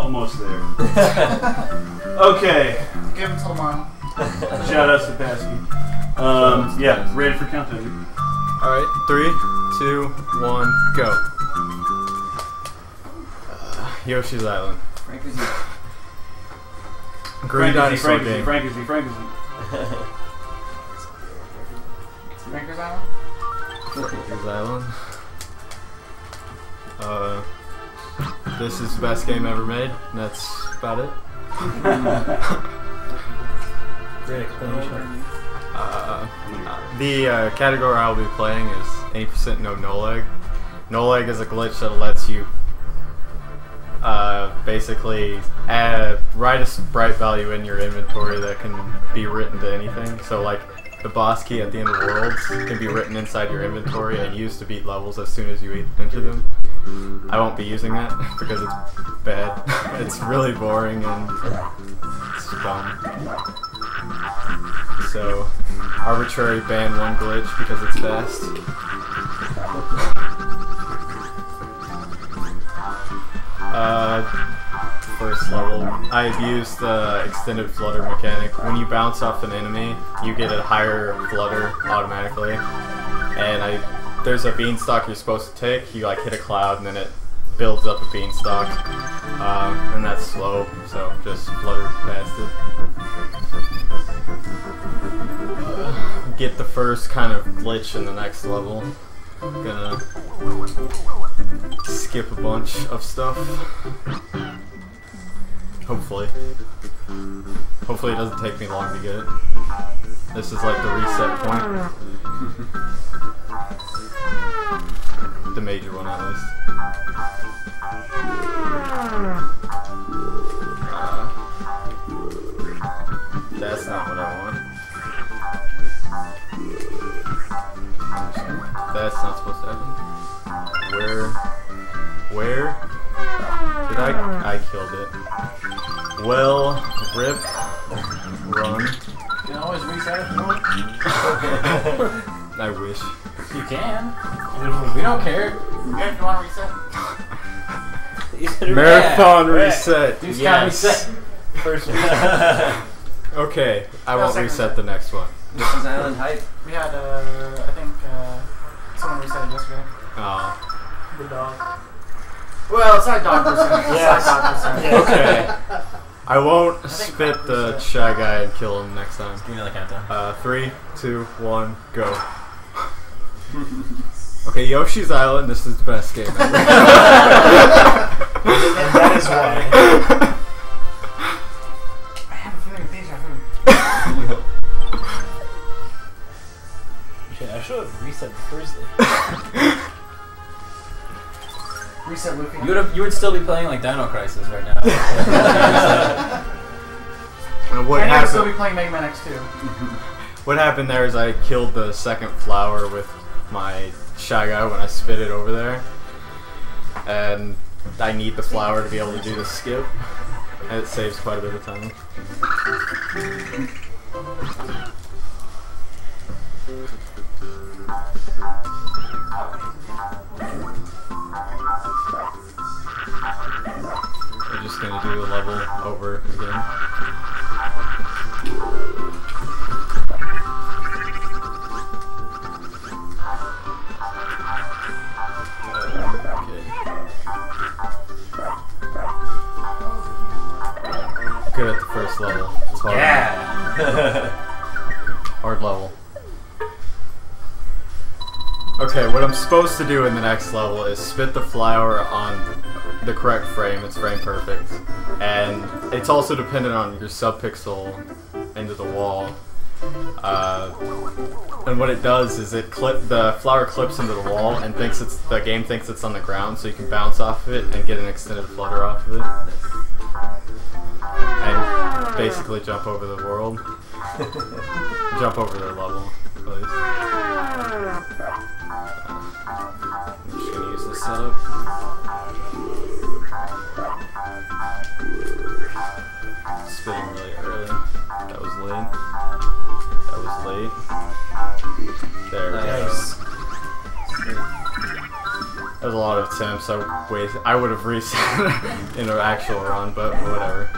Almost there. Okay. Give him till tomorrow. Shout out to Pasky. Yeah, ready for countdown. Alright, 3, 2, 1, go. Yoshi's Island. Green dinosaur game. Frankisy. Franker's Island? Franker's Island. This is the best game ever made. And that's about it. Great explanation. The category I'll be playing is 80% no lag. No lag is a glitch that lets you basically write a sprite value in your inventory that can be written to anything. So like the boss key at the end of Worlds can be written inside your inventory and used to beat levels as soon as you enter them. I won't be using that because it's bad. It's really boring and it's dumb. So, arbitrary ban one glitch because it's fast. First level, I abused the extended flutter mechanic. When you bounce off an enemy, you get a higher flutter automatically. And there's a beanstalk you're supposed to take. You like hit a cloud and then it builds up a beanstalk. And that's slow, so just flutter past it. Get the first kind of glitch in the next level. Gonna skip a bunch of stuff. Hopefully. Hopefully it doesn't take me long to get it. This is like the reset point. The major one at least. That's not what I want. That's not supposed to happen. Where? Did I killed it. Well, rip, run. You can always reset it if you want. I wish. You can. We don't care. If you want to reset. Marathon reset. Deuce-con Yes. reset. First one. Okay, I won't reset the next one. Yoshi's Island hype. We had, I think, someone reset it yesterday. Oh. The dog. Well, it's not dog person. Yes. It's not dog person. Yes. Okay. I won't spit the shy guy and kill him next time. Give me another countdown. 3, 2, 1, go. Okay, Yoshi's Island, this is the best game ever. And that is why. I have a feeling of deja vu. Shit, I should have reset the first thing. Reset Luffy. You would still be playing like Dino Crisis right now. What And I would still happened? be playing Mega Man X2. What happened there is I killed the second flower with my shy guy when I spit it over there, and I need the flower to be able to do the skip, and it saves quite a bit of time. We're just gonna do the level over again. Good at the first level. It's hard. Yeah. Hard level. Okay, what I'm supposed to do in the next level is spit the flower on the correct frame. It's frame perfect. And it's also dependent on your subpixel into the wall. And what it does is the flower clips into the wall and the game thinks it's on the ground, so you can bounce off of it and get an extended flutter off of it. And basically jump over the world. Jump over their level, please. I'm just gonna use this setup. Spitting really early. That was late. That was late. There we go. Nice. That was a lot of attempts. I would have reset in an actual run, but whatever.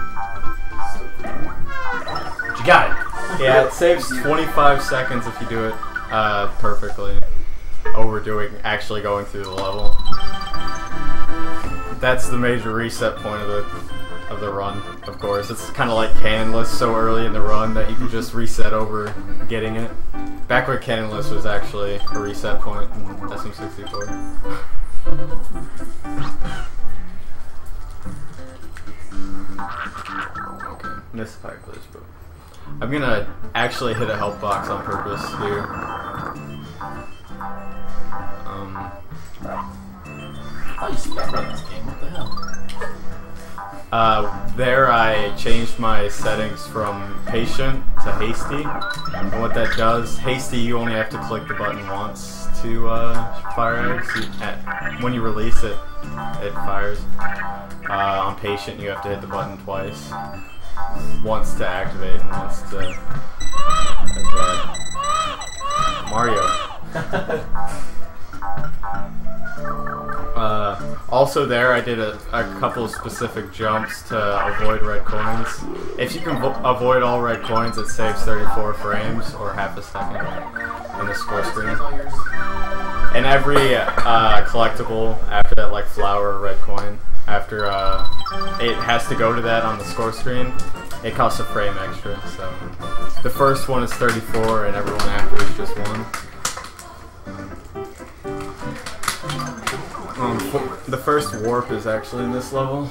But you got it. Yeah, it saves 25 seconds if you do it perfectly. Overdoing actually going through the level. That's the major reset point of the run, of course. It's kind of like cannonless so early in the run that you can just reset over getting it. Back when cannonless was actually a reset point in SM64. Okay, missed pipe glitch, but I'm gonna actually hit a health box on purpose here. Oh, you speedrun this game. What the hell? There I changed my settings from patient to hasty, and what that does, hasty you only have to click the button once to fire eggs. When you release it, it fires. On patient you have to hit the button twice. Once to activate and once to... Okay. Mario. Also there I did a couple of specific jumps to avoid red coins. If you can avoid all red coins, it saves 34 frames or half a second in the score screen. And every collectible after that, like flower or red coin, after it has to go to that on the score screen, it costs a frame extra. So the first one is 34 and everyone after is just 1. The first warp is actually in this level.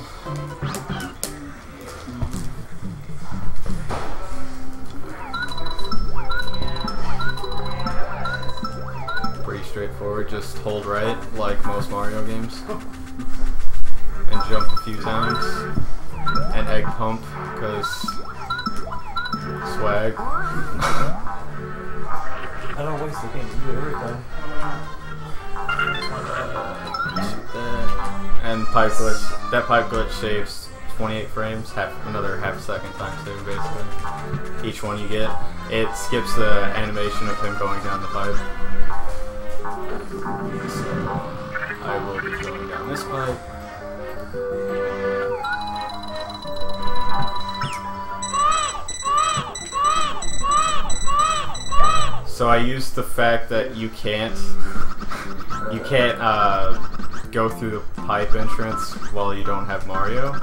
Pretty straightforward, just hold right like most Mario games. And jump a few times. And egg pump, because swag. I don't waste the game, you do everything. And pipe glitch. That pipe glitch saves 28 frames, another half a second time save basically. Each one you get, it skips the animation of him going down the pipe. So I will be going down this pipe. So I used the fact that you can't go through the pipe entrance while you don't have Mario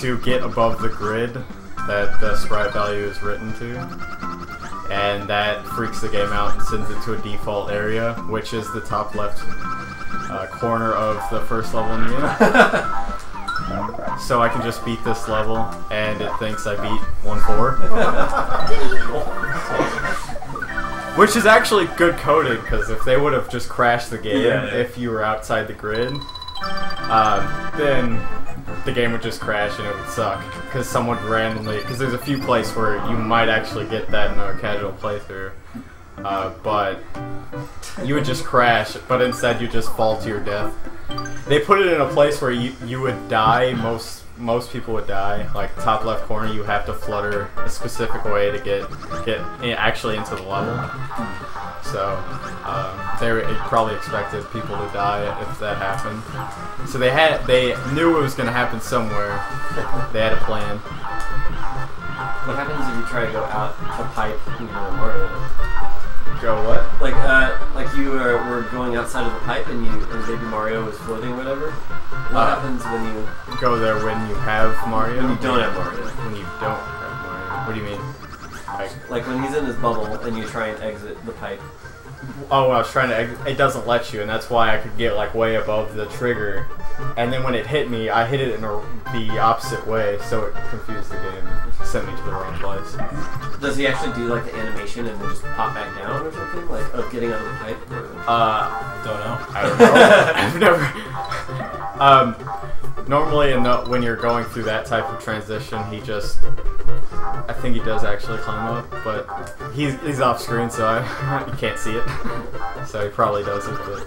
to get above the grid that the sprite value is written to, and that freaks the game out and sends it to a default area, which is the top left corner of the first level in the game. So I can just beat this level and it thinks I beat 1-4. Which is actually good coding, because if they would have just crashed the game if you were outside the grid, then the game would just crash and it would suck. Because someone randomly, because there's a few places where you might actually get that in a casual playthrough, but you would just crash, but instead you just fall to your death. They put it in a place where you would die, most people would die. Like top left corner, you have to flutter a specific way to get actually into the level. So they probably expected people to die if that happened. So they knew it was going to happen somewhere. They had a plan. What happens if you try to go out a pipe or Go what? Like you were going outside of the pipe and Baby Mario was floating or whatever? What happens when you... Go there when you have Mario? When you don't have Mario. When you don't have Mario. What do you mean? Like when he's in his bubble and you try and exit the pipe. Oh, I was trying to... It doesn't let you, and that's why I could get like way above the trigger. And then when it hit me, I hit it in the opposite way, so it confused the game. It sent me to the wrong place. Does he actually do like the animation and then just pop back down or something? Like of getting out of the pipe? Or... Don't know. I don't know. I've never... normally when you're going through that type of transition, he just... I think he does actually climb up, but he's off screen, so you can't see it. So he probably does it, but...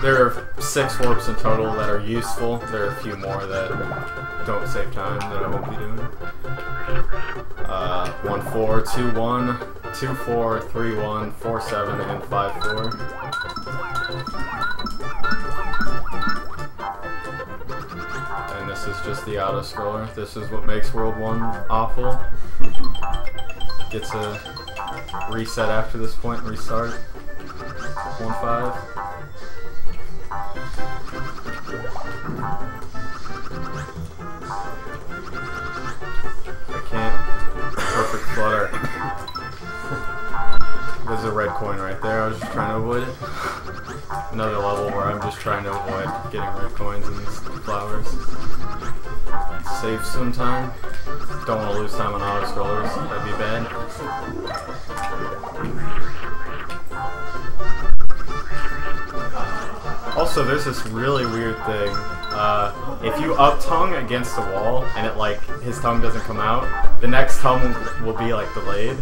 There are 6 warps in total that are useful. There are a few more that don't save time that I won't be doing. 1-4, 2-1. 2-4, 3-1, 4-7, and 5-4. And this is just the auto scroller. This is what makes World 1 awful. Gets a reset after this point and restart. 1-5. I can't. Perfect flutter. There's a red coin right there. I was just trying to avoid it. Another level where I'm just trying to avoid getting red coins in these flowers. Save some time. Don't want to lose time on auto scrollers. That'd be bad. Also, there's this really weird thing. If you up tongue against the wall and it his tongue doesn't come out, the next tongue will be delayed.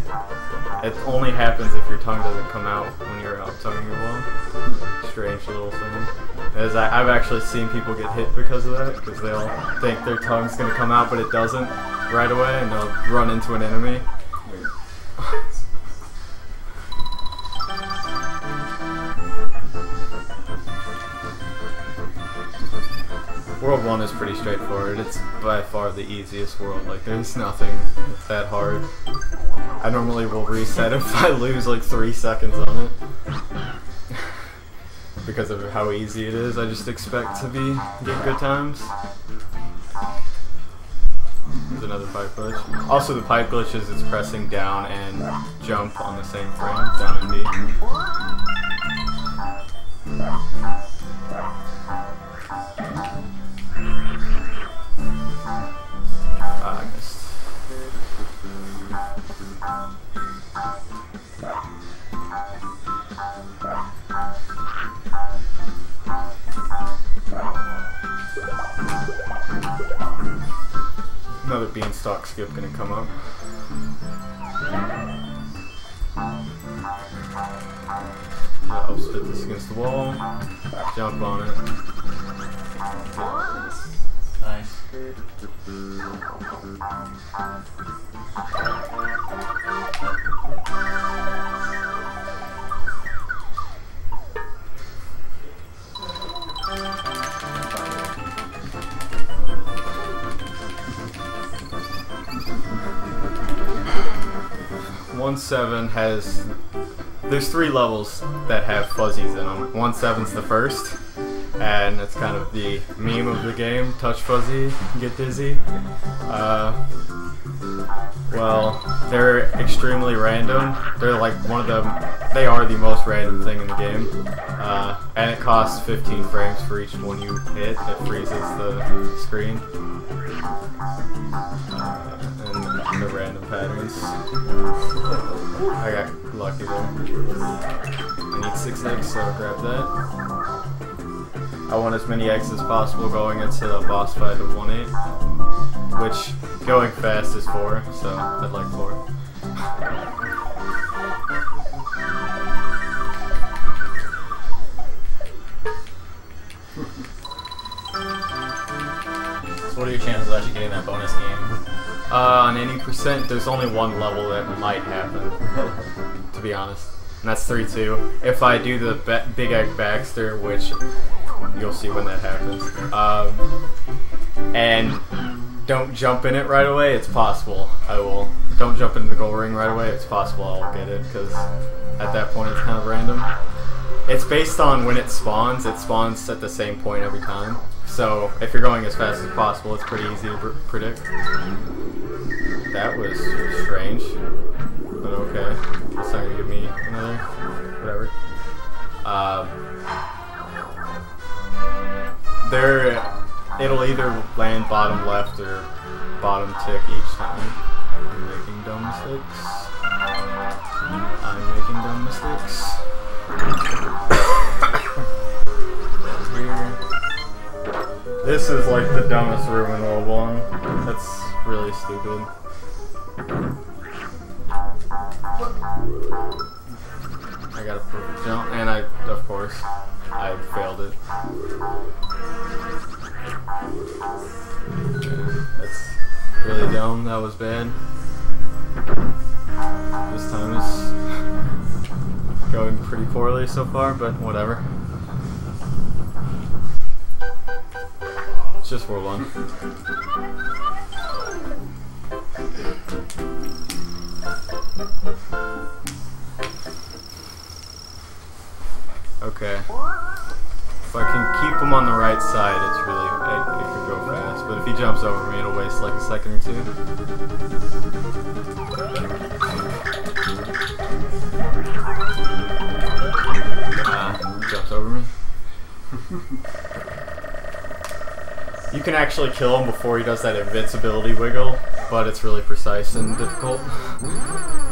It only happens if your tongue doesn't come out when you're up tonguing your wall. Strange little thing. As I've actually seen people get hit because of that, because they'll think their tongue's gonna come out but it doesn't right away, and they'll run into an enemy. World 1 is pretty straightforward. It's by far the easiest world. There's nothing that hard. I normally will reset if I lose 3 seconds on it. Because of how easy it is, I just expect to get good times. There's another pipe glitch. Also, the pipe glitch is it's pressing down and jump on the same frame, down and B. I missed. Another beanstalk skip gonna come up. I'll spit this against the wall, jump on it. Nice. has... There's 3 levels that have fuzzies in them. 1-7's the first, and it's kind of the meme of the game. Touch fuzzy, get dizzy. Well, they're extremely random. They're like they are the most random thing in the game. And it costs 15 frames for each one you hit. It freezes the screen. And the random patterns. I got lucky there. I need 6 eggs, so grab that. I want as many eggs as possible going into a boss fight of 1-8, which going fast is 4, so I'd like 4. So what are your chances of actually getting that bonus game? On any percent, there's only 1 level that might happen, to be honest. And that's 3-2. If I do the Big Egg Baxter, which you'll see when that happens, and don't jump in it right away, it's possible I will. Don't jump into the goal ring right away, it's possible I'll get it, because at that point it's kind of random. It's based on when it spawns at the same point every time. So if you're going as fast as possible, it's pretty easy to predict. That was strange, but okay. It's not gonna give me another, whatever. It'll either land bottom left or bottom tick each time. I'm making dumb mistakes. Here. This is like the dumbest room in World 1. That's really stupid. I got a perfect jump, and of course, I failed it. That's really dumb. That was bad. This time is going pretty poorly so far, but whatever. It's just World 1. Okay. If I can keep him on the right side, it's really, it could go fast. But if he jumps over me, it'll waste like a second or two. Jumps over me. You can actually kill him before he does that invincibility wiggle, but it's really precise and difficult.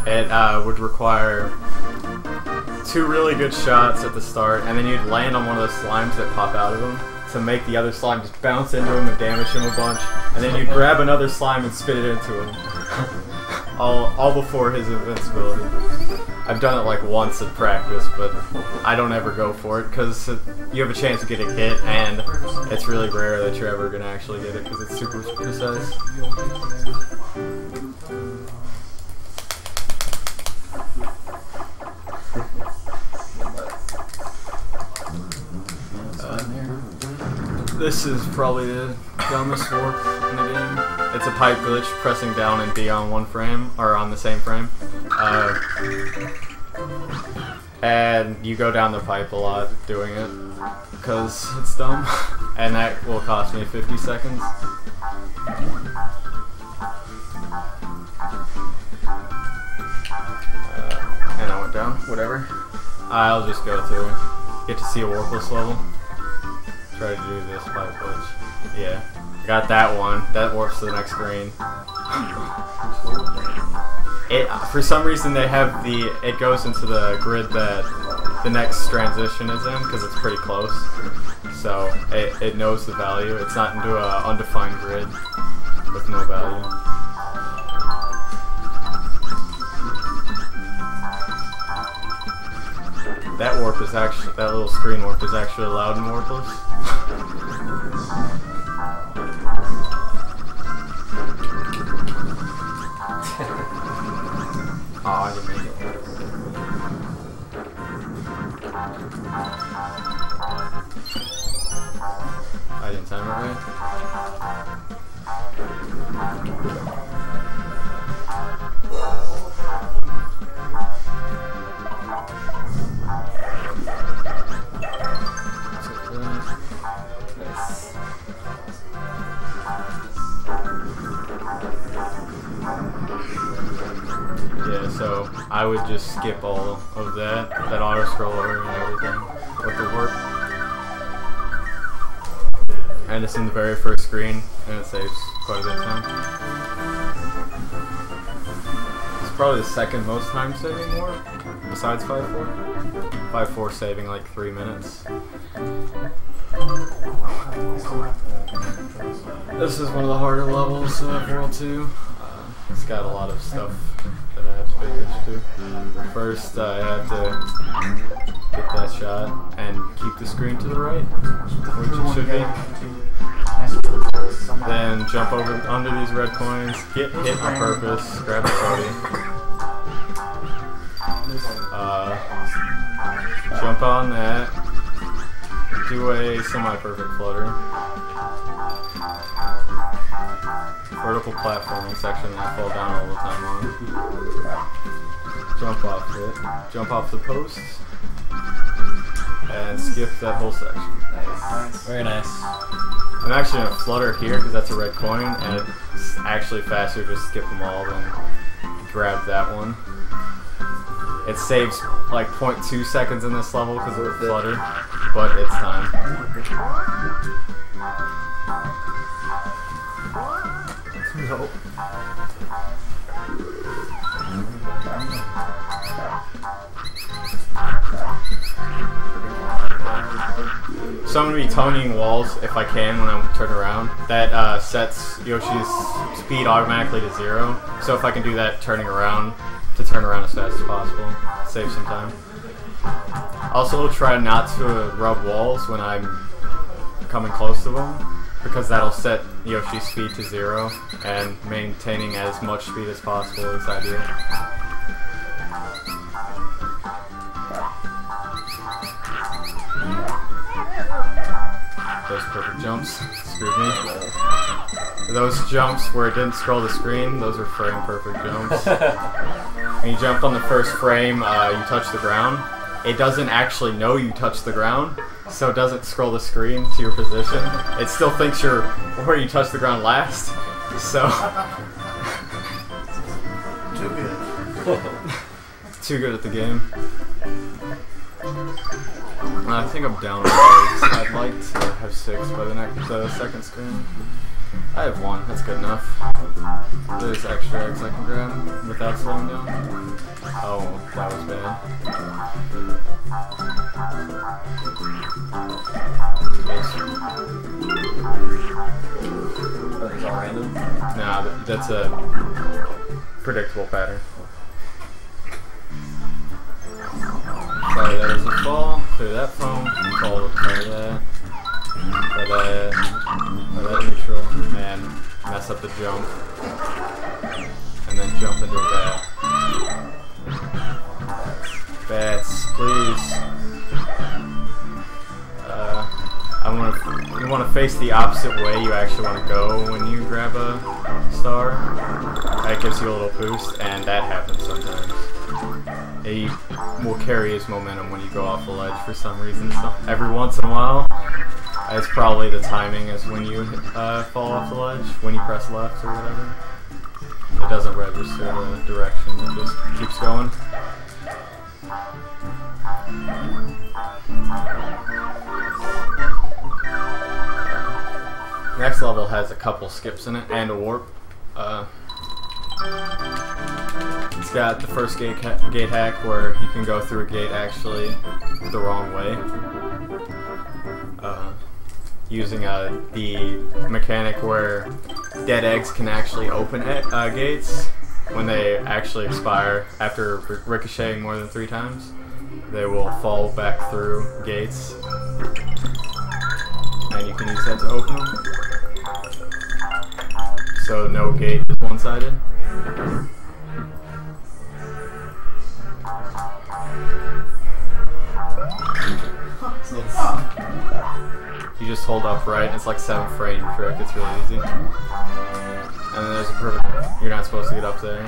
It would require 2 really good shots at the start, and then you'd land on one of those slimes that pop out of him to make the other slime just bounce into him and damage him a bunch, and then you'd grab another slime and spit it into him. all before his invincibility. I've done it like once in practice, but I don't ever go for it because you have a chance of getting hit, and it's really rare that you're ever going to actually get it because it's super precise. This is probably the dumbest warp in the game. It's a pipe glitch, pressing down and B on one frame, or on the same frame. And you go down the pipe a lot doing it, because it's dumb. And that will cost me 50 seconds. And I went down, whatever. I'll just go through. Get to see a warpless level. Try to do this pipe glitch. Yeah. Got that one. That warps to the next screen. For some reason they have it goes into the grid that the next transition is in, because it's pretty close. So it knows the value. It's not into an undefined grid with no value. That warp is actually, that little screen warp is actually allowed in warpless. Oh, I didn't make it. I didn't time it right. Yeah, so I would just skip all of that auto scroller and everything with the warp. And it's in the very first screen, and it saves quite a bit of time. It's probably the second most time saving warp, besides 5-4. 5-4 saving like 3 minutes. This is one of the harder levels of World 2. It's got a lot of stuff that I have to pay attention to. First, I have to get that shot and keep the screen to the right, which it should be. Then jump over under these red coins, get hit on purpose, grab the Cody. Jump on that, do a semi-perfect flutter. Vertical platforming section that I fall down all the time on. Jump off it, jump off the posts, and skip that whole section. Nice. Very nice. I'm actually going to flutter here because that's a red coin, and it's actually faster to skip them all than grab that one. It saves like 0.2 seconds in this level because of the flutter, but it's time. Nope. So I'm going to be toning walls if I can when I turn around. That sets Yoshi's speed automatically to 0. So if I can do that turning around, to turn around as fast as possible, save some time. Also try not to rub walls when I'm coming close to them, because that'll set Yoshi's speed to 0, and maintaining as much speed as possible is ideal. perfect jumps. Screwed me. Those jumps where it didn't scroll the screen, those are frame perfect jumps. When you jump on the first frame, you touch the ground. It doesn't actually know you touched the ground, so it doesn't scroll the screen to your position. It still thinks you're where you touched the ground last, so... Too good. Too good at the game. I think I'm down with eggs. I'd like to have 6 by the second screen. I have 1, that's good enough. There's extra eggs I can grab without slowing down. Oh, that was bad. Are these all random? Nah, that's a predictable pattern. Sorry, that is a fall. Clear that foam. Fall, clear that. Clear that. Clear that neutral. And mess up the jump. And then jump into a bat. Bats, please. You want to face the opposite way you actually want to go when you grab a star. That gives you a little boost, and that happens sometimes. He will carry his momentum when you go off the ledge for some reason. So every once in a while, it's probably the timing is when you fall off the ledge, when you press left or whatever. It doesn't register the direction, it just keeps going. Next level has a couple skips in it and a warp. It's got the first gate hack where you can go through a gate actually the wrong way. Using the mechanic where dead eggs can actually open gates when they actually expire after ricocheting more than 3 times. They will fall back through gates, and you can use that to open them. So no gate is one-sided. You just hold up right, it's like 7-frame trick, it's really easy. And then there's a perfect, you're not supposed to get up there.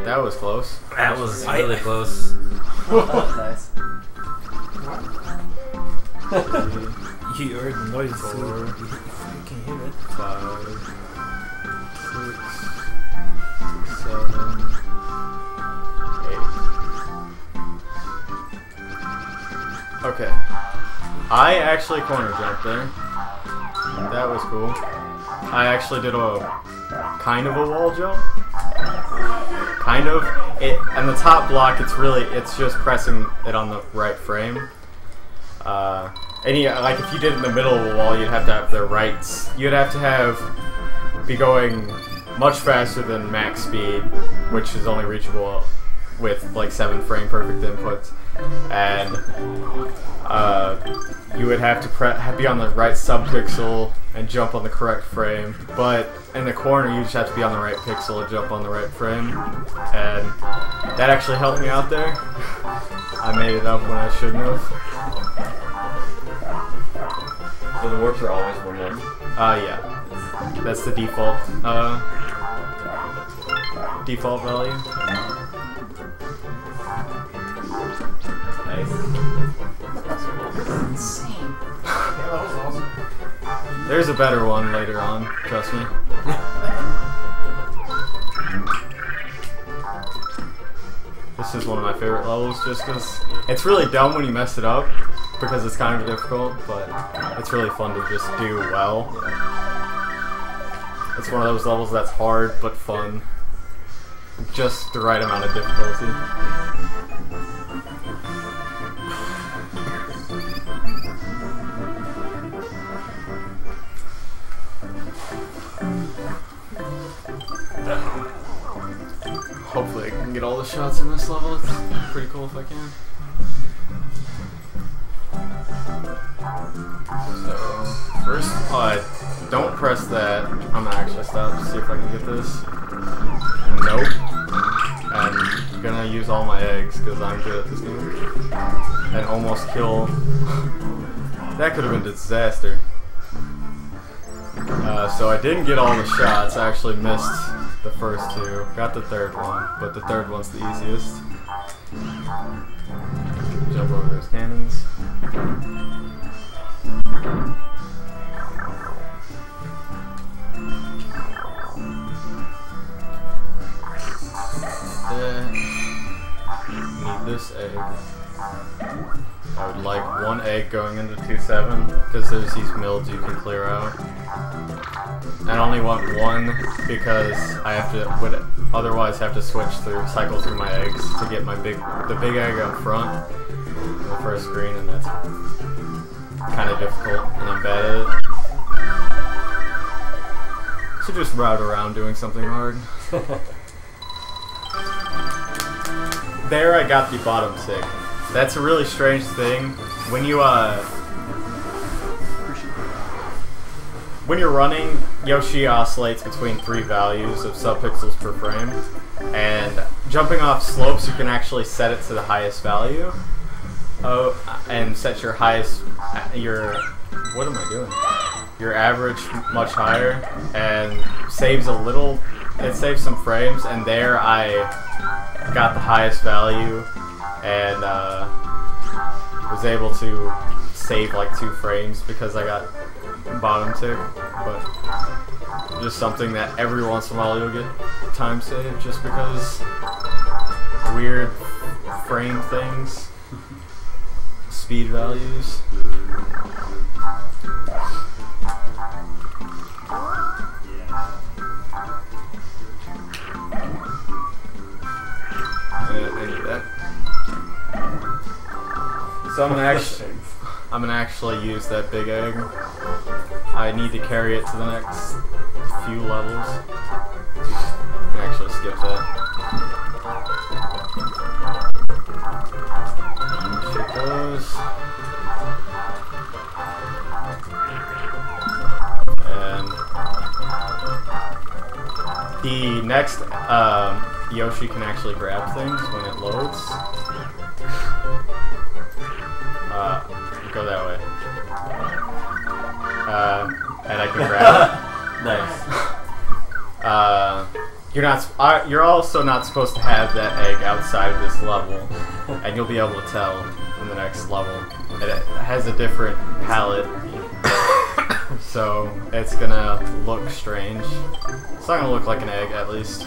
That was close. That was really close. Nice. You heard the noise too. You can hear it. 5, 6, 7, 8. Okay. I actually corner jumped there. That was cool. I actually did a kind of a wall jump. Kind of. And the top block, it's just pressing it on the right frame. Like if you did it in the middle of the wall, you'd have to have the rights. You'd have to be going much faster than max speed, which is only reachable with like 7-frame perfect inputs. And you would have to be on the right subpixel and jump on the correct frame. But in the corner, you just have to be on the right pixel and jump on the right frame. And that actually helped me out there. I made it up when I shouldn't have. So the warps are always 1-1? Yeah. That's the default value. Nice. Insane. Yeah, that was awesome. There's a better one later on, trust me. This is one of my favorite levels just because it's really dumb when you mess it up because it's kind of difficult, but it's really fun to just do well. It's one of those levels that's hard but fun. Just the right amount of difficulty. Hopefully I can get all the shots in this level. It's pretty cool if I can. So, first, don't press that. I'm gonna actually stop to see if I can get this. Nope. gonna use all my eggs because I'm good at this game. And almost kill. That could have been a disaster. So I didn't get all the shots. I actually missed the first two. Got the third one, but the third one's the easiest. Jump over those cannons. Need this egg. I would like one egg going into 2-7 because there's these mills you can clear out. I only want one because I have to would otherwise have to cycle through my eggs to get the big egg up front in the first screen, and that's kind of difficult, and I'm bad at it. So just route around doing something hard. There I got the bottom tick. That's a really strange thing. When you're running, Yoshi oscillates between 3 values of subpixels per frame. And jumping off slopes, you can actually set it to the highest value. And set your highest, what am I doing? Your average much higher, and saves a little, it saves some frames, and there I got the highest value, and was able to save like 2 frames because I got bottom tick, but just something that every once in a while you'll get time saved just because weird frame things, speed values. I need that. So I'm gonna actually use that big egg. I need to carry it to the next few levels. I can actually skip that. Shoot those. And the next Yoshi can actually grab things when it loads. Go that way. And I can grab it. Nice. You're also not supposed to have that egg outside of this level, and you'll be able to tell in the next level. It has a different palette, so it's gonna look strange. It's not gonna look like an egg, at least.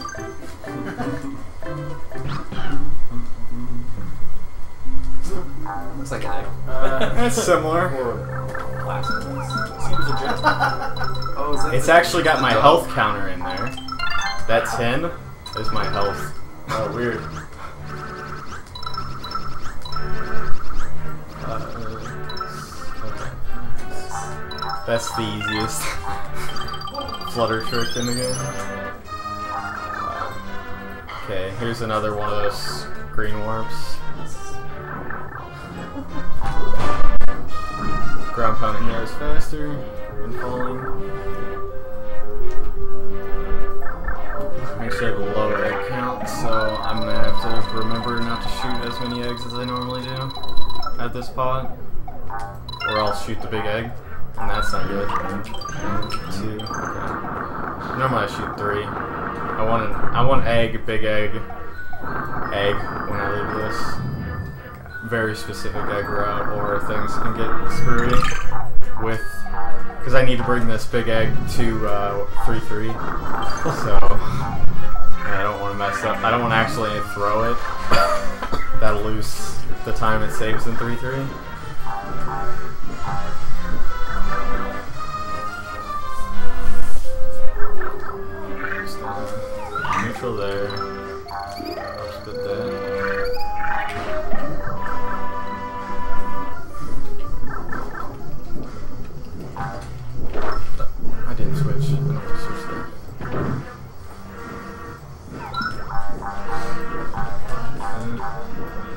Looks like an egg. It's similar. Seems legit. Oh, is that It's actually got my health counter in there. That 10 is my health. Oh, weird. Okay. That's the easiest flutter trick in the game. Okay, here's another one of those green warps. Ground pounding there is faster than falling. I actually have a low egg count, so I'm gonna have to remember not to shoot as many eggs as I normally do at this pod, or I'll shoot the big egg, and that's not good. 2, okay. Normally I shoot 3. I want egg, big egg when I leave this. Very specific egg route, or things can get screwy with, because I need to bring this big egg to 3-3, so I don't want to mess up. I don't want to actually throw it. That'll lose the time it saves in 3-3. Just neutral there. I'll split that. I didn't switch. I don't want to switch there.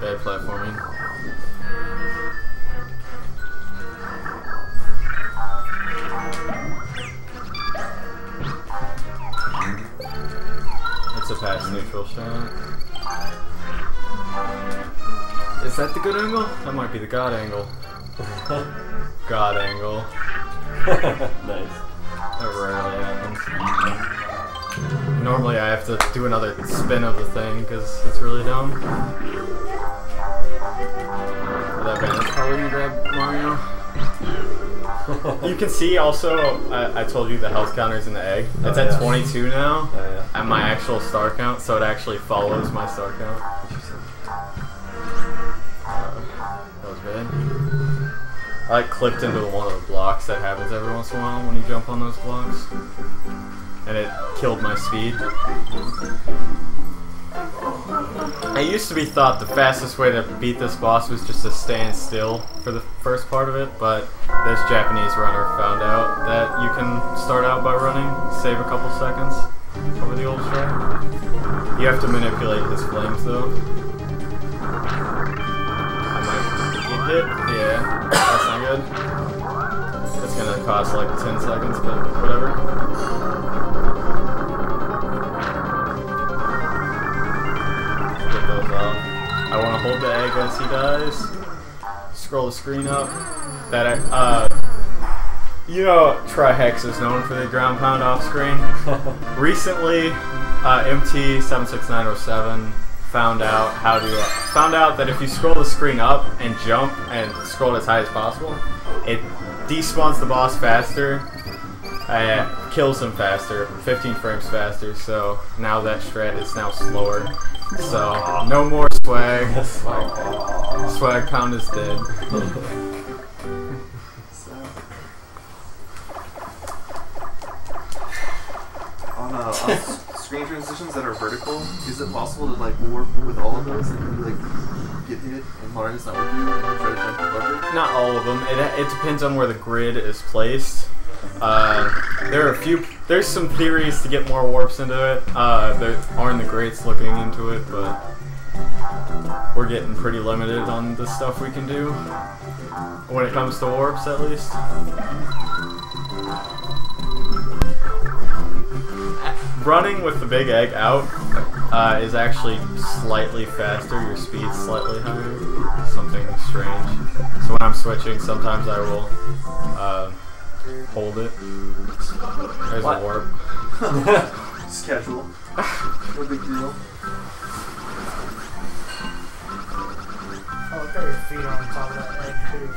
Bad platforming. It's a pass neutral shot. Is that the good angle? That might be the God angle. God angle. Nice. That rarely happens. Normally I have to do another spin of the thing because it's really dumb. That bandage probably gonna grab Mario. You can see also, I told you the health counter's in the egg. It's at 22 now, at my actual star count, so it actually follows my star count. That was good. I like clipped into one of the blocks. That happens every once in a while when you jump on those blocks. And it killed my speed. I used to be thought the fastest way to beat this boss was just to stand still for the first part of it, but this Japanese runner found out that you can start out by running, save a couple seconds over the old strat. You have to manipulate his flames though. I might get hit. Yeah, that's not good. It's gonna cost like 10 seconds, but whatever. I want to hold the egg as he dies. Scroll the screen up. That you know, Tri-Hex is known for the ground pound off screen. Recently, MT76907 found out that if you scroll the screen up and jump and scroll as high as possible, it despawns the boss faster, kills him faster, 15 frames faster. So now that strat is now slower. So, no more swag. Swag pound is dead. On screen transitions that are vertical, is it possible to like warp with all of those and you like get hit and Mario's not with you and you try to jump above it? Not all of them. It depends on where the grid is placed. There's some theories to get more warps into it. There aren't the greats looking into it, but we're getting pretty limited on the stuff we can do when it comes to warps, at least. Running with the big egg out is actually slightly faster. Your speed's slightly higher. Something strange. So when I'm switching, sometimes I will hold it. There's a warp. Just casual. No big deal. Oh, throw your feet on top of that egg too.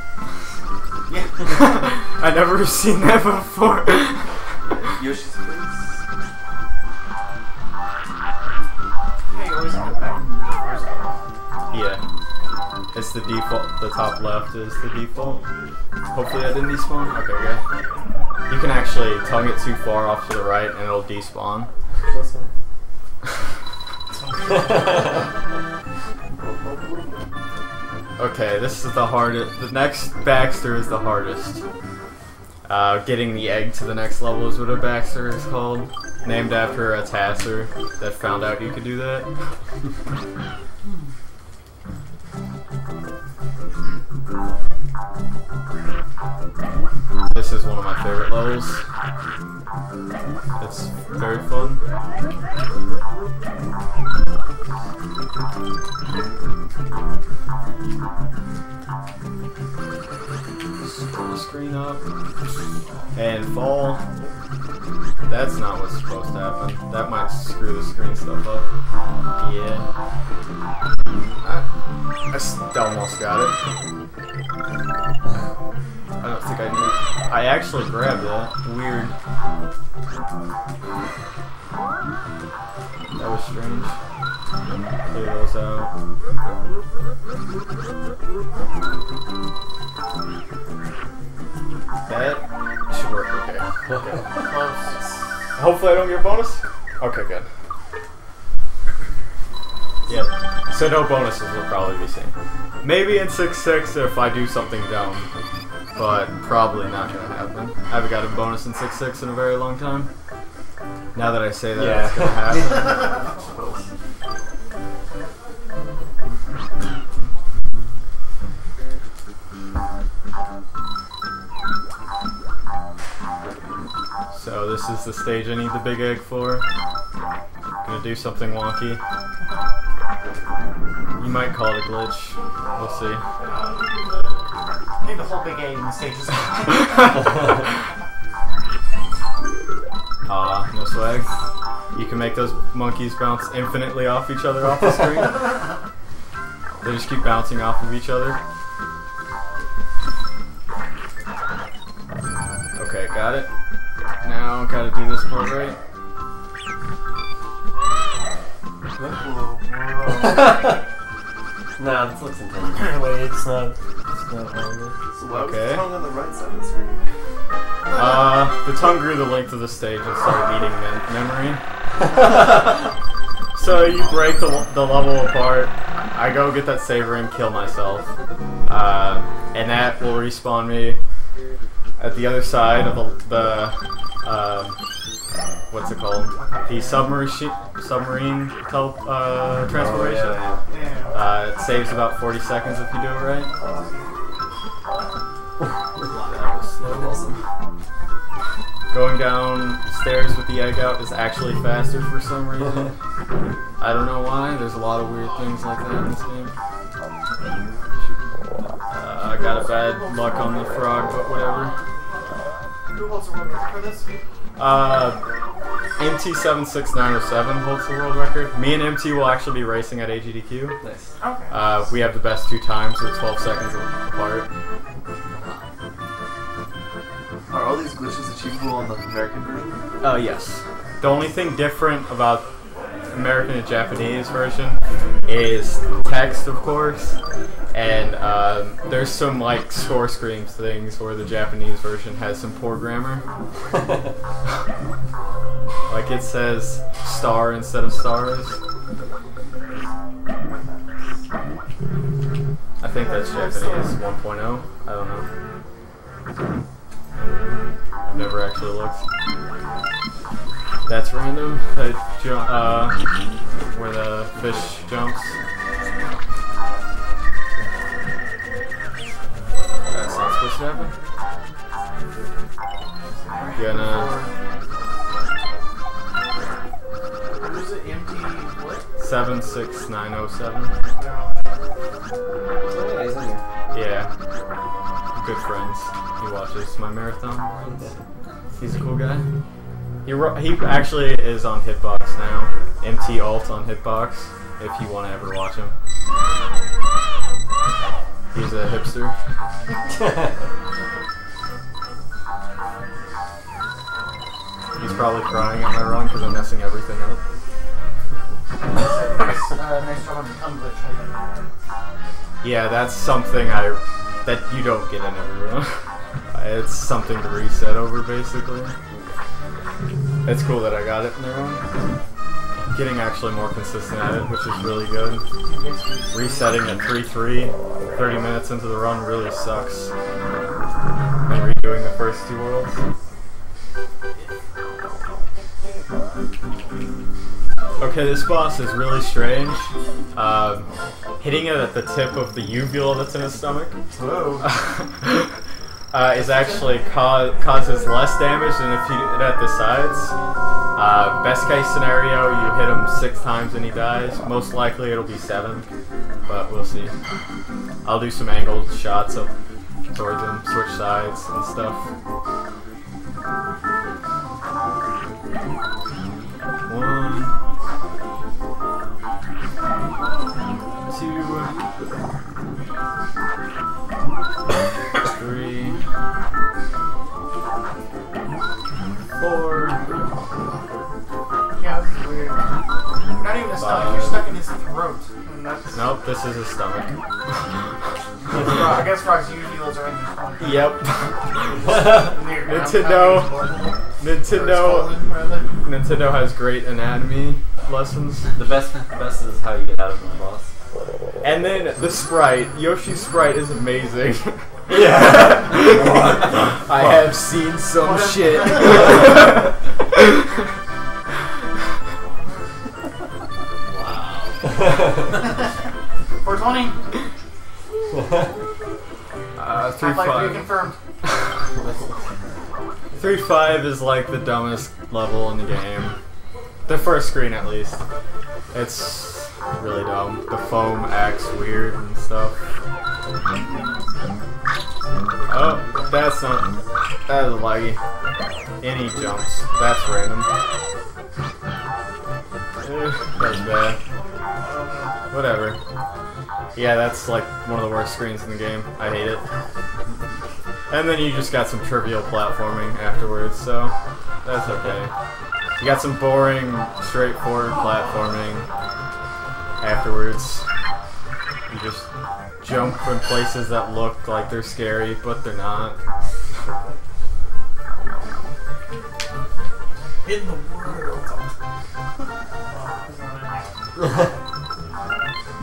I never seen that before. Yoshi's place. Yeah, you always end up back in the first level. Yeah. It's the default. The top left is the default. Hopefully I didn't despawn. Okay, good. You can actually tongue it too far off to the right and it'll despawn. Okay, this is the hardest. The next Baxter is the hardest. Getting the egg to the next level is what a Baxter is called. Named after a tasser that found out you could do that. This is one of my favorite levels. It's very fun. Scroll the screen up and fall. That's not what's supposed to happen. That might screw the screen stuff up. Yeah. I almost got it. I don't think I knew. I actually grabbed that. Weird. That was strange. Clear those out. That should work okay. Okay. Hopefully I don't get a bonus? Okay, good. Yep. So no bonuses will probably be seen. Maybe in 6-6 if I do something dumb. But probably not gonna happen. I haven't got a bonus in 6-6 in a very long time. Now that I say that, it's gonna happen. So this is the stage I need the big egg for. Gonna do something wonky. You might call it a glitch. We'll see. I think the whole big A in the stage is No swag. You can make those monkeys bounce infinitely off each other off the screen. They just keep bouncing off of each other. Okay, got it. Now gotta do this part right. Whoa. Nah, this looks intense. Wait, it's not harder. So why was Okay. the tongue on the right side of the screen? The tongue grew the length of the stage and started eating memory. So you break the level apart. I go get that save ring, kill myself, and that will respawn me at the other side of the what's it called? The submarine transformation. Yeah. It saves about 40 seconds if you do it right. Awesome. Going downstairs with the egg out is actually faster for some reason. I don't know why. There's a lot of weird things like that in this game. I got a bad luck on the frog, but whatever. Who holds the world record for this? MT76907 holds the world record. Me and MT will actually be racing at AGDQ. Nice. Okay. We have the best 2 times. We're 12 seconds apart. Are all these glitches achievable on the American version? Yes. The only thing different about American and Japanese version is text, of course, and there's some like score screams things where the Japanese version has some poor grammar. Like it says star instead of stars. I think that's Japanese 1.0. I don't know. I've never actually looked. That's random. Where the fish jumps. That's not supposed to happen. Gonna. Who's it? Empty what? 76907. No. Yeah, he's in here. Yeah. Good friends. He watches my marathon runs. He's a cool guy. He actually is on Hitbox now. MT Alt on Hitbox, if you want to ever watch him. He's a hipster. He's probably crying at my run because I'm messing everything up. Nice job on the tongue glitch. Yeah, that's something that you don't get in every run. It's something to reset over, basically. It's cool that I got it in the run. Getting actually more consistent at it, which is really good. Resetting at 3-3, 30 minutes into the run really sucks. And redoing the first 2 worlds. Okay, this boss is really strange. Hitting it at the tip of the uvula that's in his stomach is actually causes less damage than if you hit it at the sides. Best case scenario, you hit him 6 times and he dies. Most likely it'll be 7, but we'll see. I'll do some angled shots up towards him, switch sides and stuff. 1, 2, 3, 4. Yeah, this is weird. Not even a stomach, you're stuck in his throat. And that's, Nope, this is his stomach. I guess Frog's uvulas are in his stomach. Yep. Nintendo Nintendo has great anatomy lessons. The best is how you get out of the boss. And then the sprite. Yoshi's sprite is amazing. Yeah. I have seen some shit. Wow. 420. 3-5. Confirmed. 3-5 is like the dumbest level in the game. The first screen, at least. It's really dumb. The foam acts weird and stuff. Oh, that's not. That is laggy. And he jumps. That's random. That's bad. Whatever. Yeah, that's like one of the worst screens in the game. I hate it. And then you just got some trivial platforming afterwards, so that's okay. You got some boring, straightforward platforming afterwards. You just jump in places that look like they're scary, but they're not. In the world.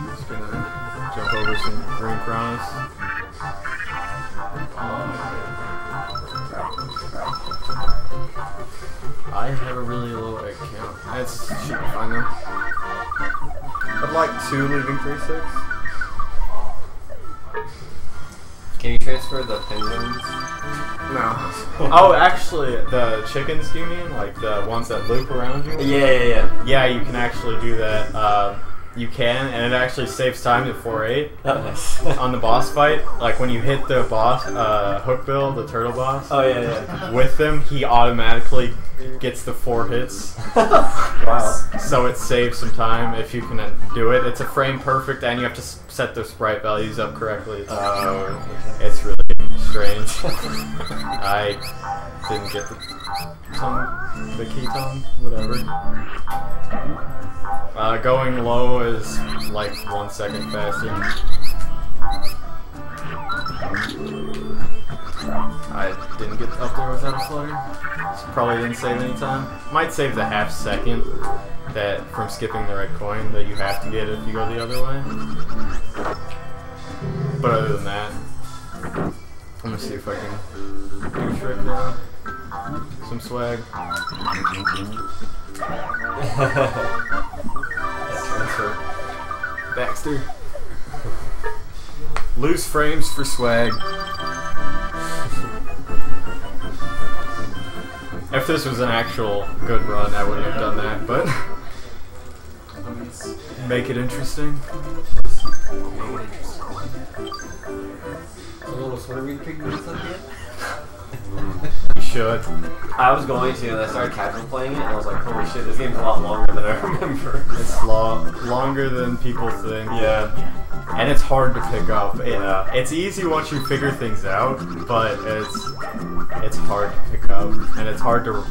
Just gonna jump over some green piranhas. I have a really low egg count. That's should be fine though. I'd like 2 leaving 3-6. Can you transfer the penguins? No. Oh, actually, the chickens, do you mean? Like the ones that loop around you? Yeah. Yeah, you can actually do that. You can, and it actually saves time at 4-8 Oh, nice. on the boss fight. Like when you hit the boss, Hookbill, the turtle boss, Oh, yeah. with him, he automatically gets the 4 hits. Wow. So it saves some time if you can do it. It's a frame perfect, and you have to set the sprite values up correctly. It's really strange. I didn't get the key tone, whatever. Going low is like 1 second faster. I didn't get up there without a flutter. So probably didn't save any time. Might save the half second that from skipping the red coin that you have to get if you go the other way. But other than that, I'm gonna see if I can do a trick now. Some swag. Baxter. Loose frames for swag. If this was an actual good run, I wouldn't have done that, but make it interesting. A little swimming trick this up yet? You should. I was going to, and I started casual playing it, and I was like, holy shit, this game's a lot longer than I remember. It's longer than people think. Yeah. And it's hard to pick up. It's easy once you figure things out, but it's hard to pick up, and it's hard to.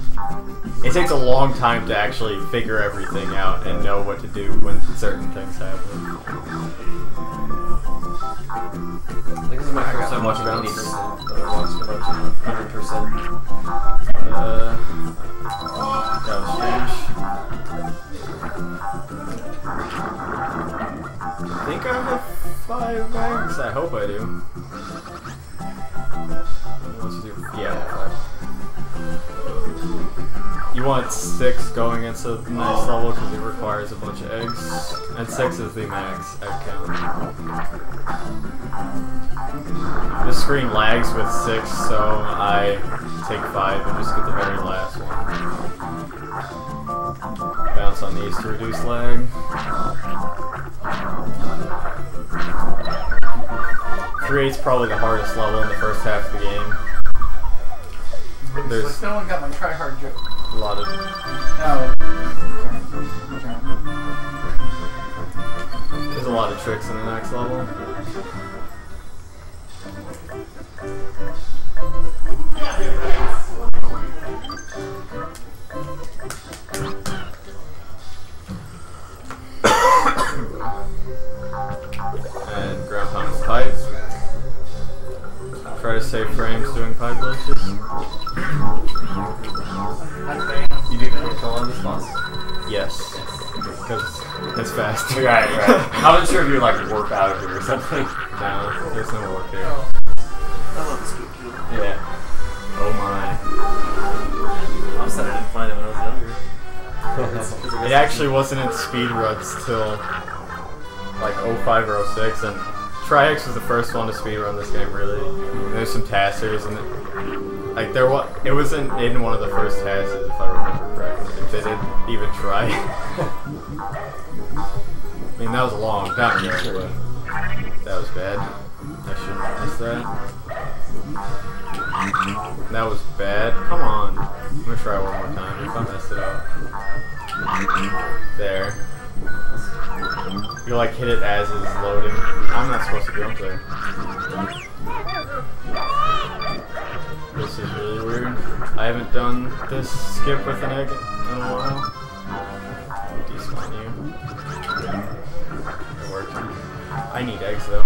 It takes a long time to actually figure everything out and know what to do when certain things happen. I think this is my first time watching 20%, but I watched about 100%. That was strange. I think I have 5 bags. I hope I do. Let's do. Yeah, 5. You want 6 going into the next level because it requires a bunch of eggs, and 6 is the max egg count. The screen lags with 6, so I take 5 and just get the very last one. Bounce on these to reduce lag. 3-8's probably the hardest level in the first half of the game. There's no one got my try hard joke. a lot of. No. There's a lot of tricks in the next level. And ground pound with pipe. Try to save frames doing pipe glitches. You do quick kill on this boss? Yes. Because it's fast. Right. I wasn't sure if you like warp out of it or something. No, there's no work here. I love this good kill. Yeah. Oh my. I'm sad I didn't find it when I was younger. It actually wasn't in speedruns till like 05 or 06, and Tri-X was the first one to speedrun this game, really. There's some tasters, and like it wasn't in one of the first tasters, if I remember correctly. If they didn't even try. I mean, that was a long time ago, but that was bad. I shouldn't have missed that. That was bad. Come on. I'm gonna try one more time if I messed it up. There. You like hit it as it's loading. I'm not supposed to be up there. This is really weird. I haven't done this skip with an egg in a while. Deuce-con you. It worked. I need eggs though.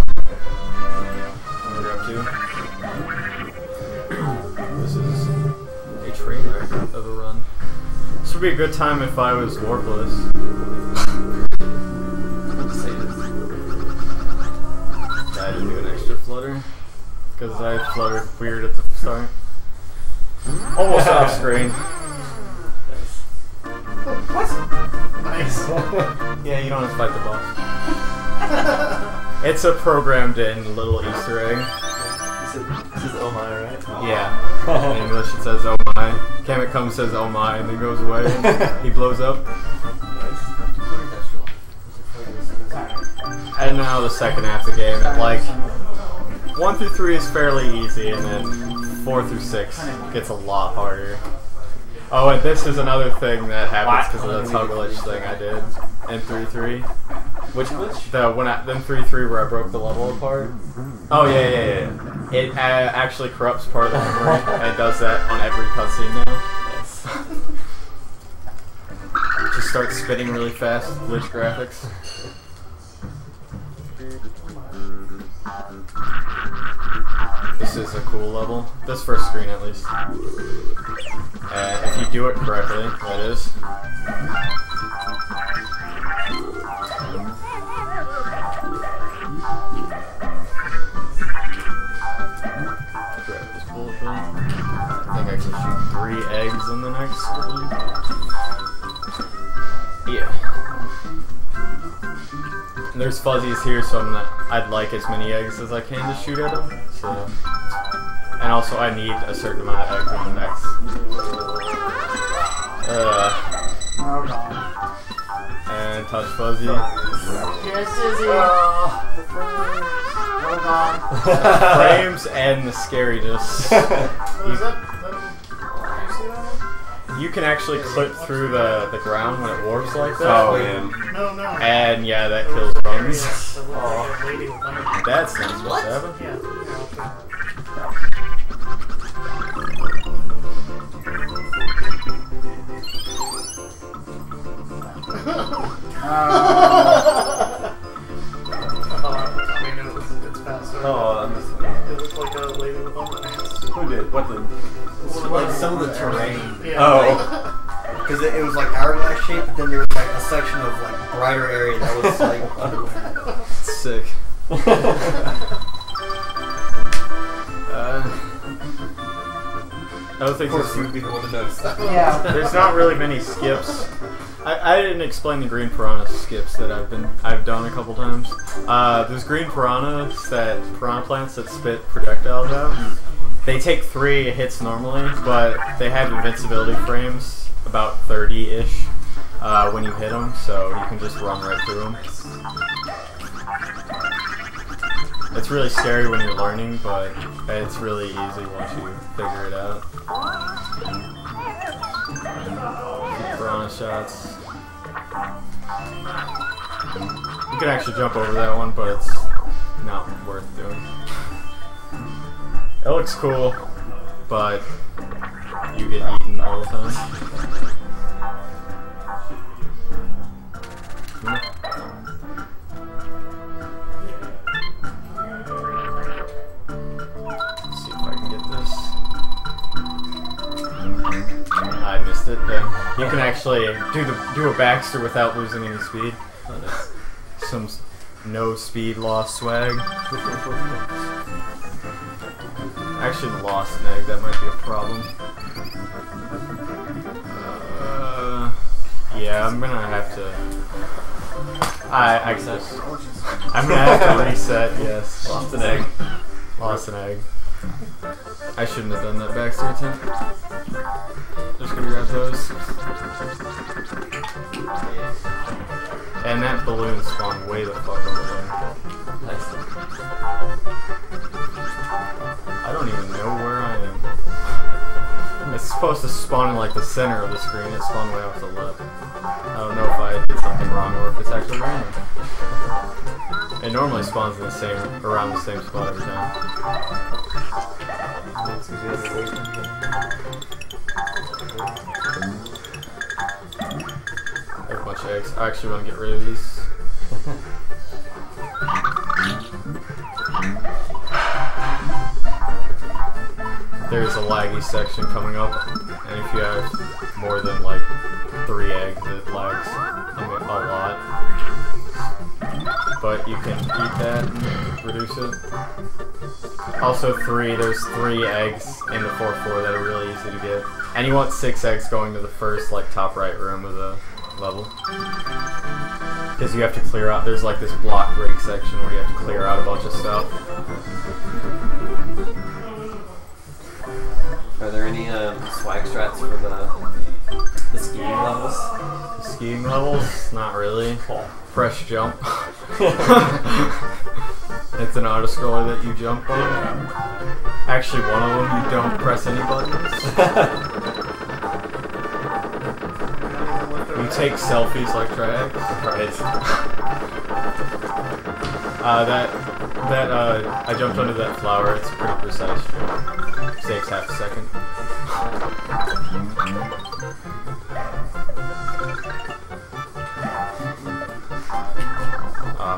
I'm gonna grab 2. This is a train wreck of a run. This would be a good time if I was warpless. I didn't do an extra flutter because I fluttered weird at the start. Almost off screen. What? Nice. Yeah, you don't have to fight the boss. It's a programmed in little Easter egg. It says oh my, right? Yeah. In English it says oh my. Kamek comes, says oh my, and then goes away. And he blows up. And now the second half of the game, like 1 through 3 is fairly easy, and then 4 through 6 gets a lot harder. Oh, and this is another thing that happens because of the tug glitch thing I did in 3-3. Which glitch? The when I, then 3-3 where I broke the level apart. Oh yeah. It actually corrupts part of the memory, and it does that on every cutscene now. Yes. Just start spinning really fast, glitch graphics. This is a cool level. This first screen, at least. If you do it correctly, that is. Grab this bullet bill. I think I can shoot 3 eggs in the next screen. Yeah. There's fuzzies here, so I'd like as many eggs as I can to shoot at them. So, and also I need a certain amount of eggs in the next. And touch fuzzy. Yes, Izzy. The frames. Hold on. Frames and the scariness. What is that? You can actually clip through the ground when it warps like that. Oh, man. No. And yeah, that kills bugs. Oh. That's not supposed to happen. Yeah. It's faster. Oh, I missed it. It looks like a lady with underpants. Who did? What did? Like some of the terrain. Yeah. Oh. Because it was like hourglass shaped, but then there was like a section of like brighter area that was like underground. Sick. I don't think Of course, you would be the one to notice that. Yeah. there's not really many skips. I didn't explain the green piranha skips that I've done a couple times. There's green piranha plants that spit projectiles out. They take 3 hits normally, but they have invincibility frames, about 30-ish, when you hit them, so you can just run right through them. It's really scary when you're learning, but it's really easy once you figure it out. Piranha shots. You can actually jump over that one, but it's not worth doing. It looks cool, but you get eaten all the time. Let's see if I can get this. I missed it. You can actually do a Baxter without losing any speed. Some no speed loss swag. I actually lost an egg, that might be a problem. Yeah, I'm gonna have to... I'm gonna have to reset, yes. Lost an egg. Lost an egg. I shouldn't have done that Baxter attempt. Just gonna grab those. And that balloon spawned way the fuck over there. Nice. I don't even know where I am. It's supposed to spawn in like the center of the screen. It spawned way off to the left. I don't know if I did something wrong or if it's actually random. It normally spawns in the same, around the same spot every time. I have a bunch of eggs. I actually want to get rid of these. There's a laggy section coming up, and if you have more than like 3 eggs, it lags a lot. But you can eat that and reduce it. Also there's 3 eggs in the 4-4 that are really easy to get. And you want 6 eggs going to the first like top right room of the level. Because you have to clear out, there's like this block break section where you have to clear out a bunch of stuff. Are there any swag strats for the skiing levels? The skiing levels? Not really. Press jump. It's an auto-scroller that you jump on. Actually, one of them you don't press any buttons. You take selfies like drag. Right. I jumped under that flower. It's a pretty precise jump. Saves half a second.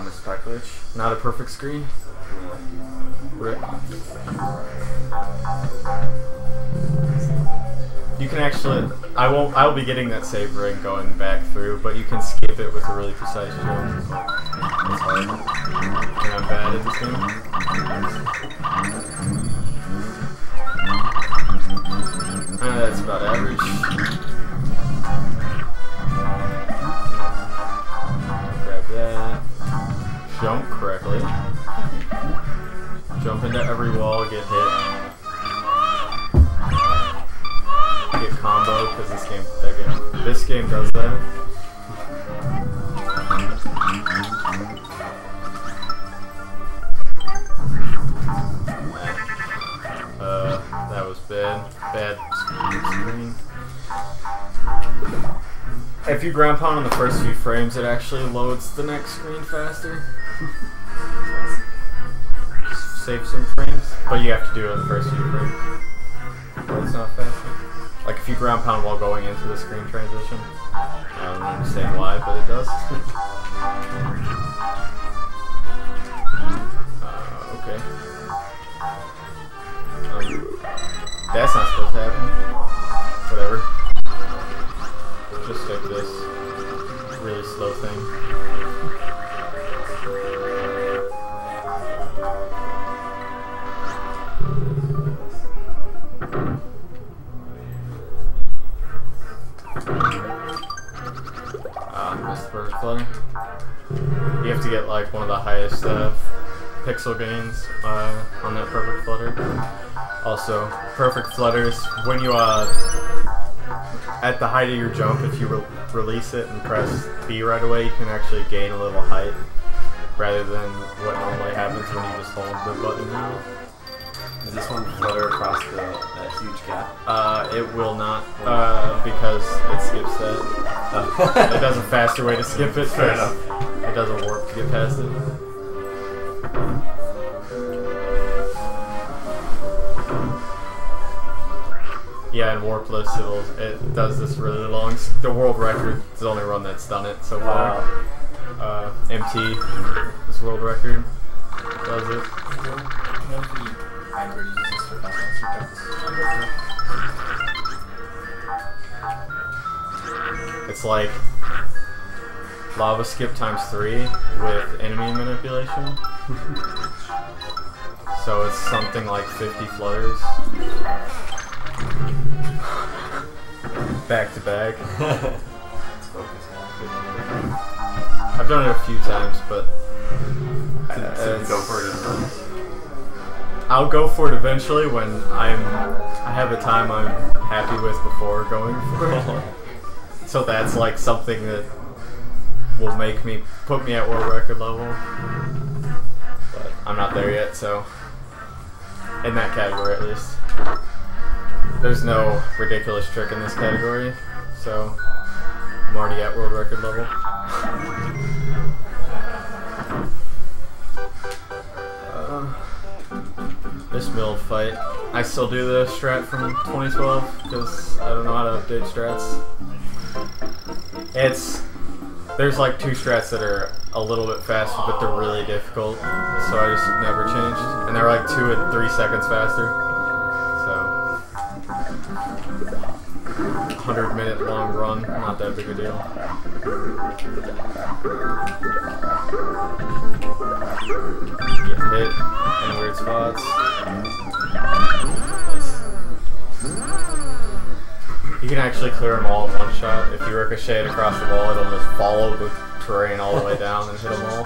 Missed back glitch. Not a perfect screen. Rip. You can actually. I'll be getting that save ring going back through, but you can skip it with a really precise jump. It's hard. And I'm bad at this game. That's about average. Grab that. Jump correctly. Jump into every wall, get hit. Get combo, because this game does that. That was bad. Bad screen. If you ground pound on the first few frames, it actually loads the next screen faster. Save some frames, but you have to do it in the first few frames. But it's not faster. Like if you ground pound while going into the screen transition. I don't understand why, but it does. Okay. That's not supposed to happen. Whatever. Just like this really slow thing. Missed the perfect flutter. You have to get like one of the highest pixel gains on that perfect flutter. Also, perfect flutters, when you, at the height of your jump, if you release it and press B right away, you can actually gain a little height, rather than what normally happens when you just hold the button down. Does this one flutter across that huge gap? It will not, because it skips that. It does a faster way to skip it, Fair enough. It doesn't warp to get past it. Yeah, in warpless, it does this really long. The world record is the only run that's done it so far. MT, this world record, does it. It's like lava skip times 3 with enemy manipulation. So it's something like 50 flutters. Back to back. I've done it a few times, but Go for it. I'll go for it eventually when I have a time I'm happy with before going for it. So that's like something that will put me at world record level. But I'm not there yet, so in that category at least. There's no ridiculous trick in this category, so I'm already at world record level. This build fight, I still do the strat from 2012 because I don't know how to update strats. There's like 2 strats that are a little bit faster, but they're really difficult, so I just never changed. And they're like 2 and 3 seconds faster. So 100-minute long run, not that big a deal. Get hit in weird spots. You can actually clear them all in one shot. If you ricochet it across the wall, it'll just follow the terrain all the way down and hit them all.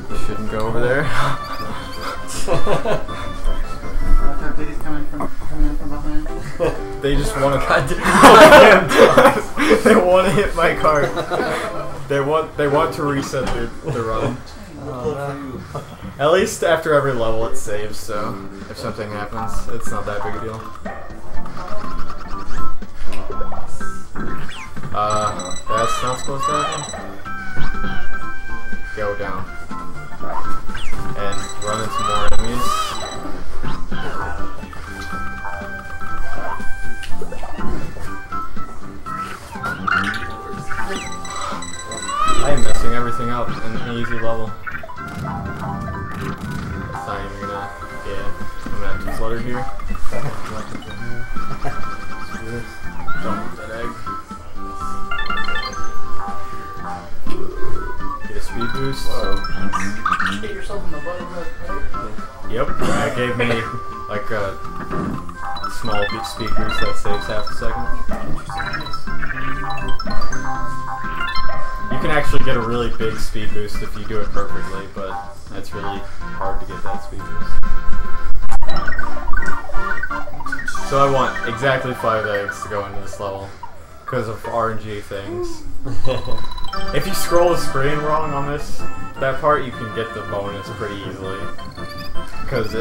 You shouldn't go over there. They just want to. They want to hit my cart. They want to reset the run. At least after every level it saves, so if something happens, it's not that big a deal. That's not supposed to happen. Go down. And run into more enemies. I am messing everything up in an easy level. It's not even gonna. Yeah, I'm gonna have to flutter here. Don't want that egg. Get a speed boost. Hit yourself in the butt of the egg. Yep, that gave me like a small speed boost that saves half a second. You can actually get a really big speed boost if you do it perfectly, but it's really hard to get that speed boost. So I want exactly 5 eggs to go into this level because of RNG things. If you scroll the screen wrong on that part, you can get the bonus pretty easily. Because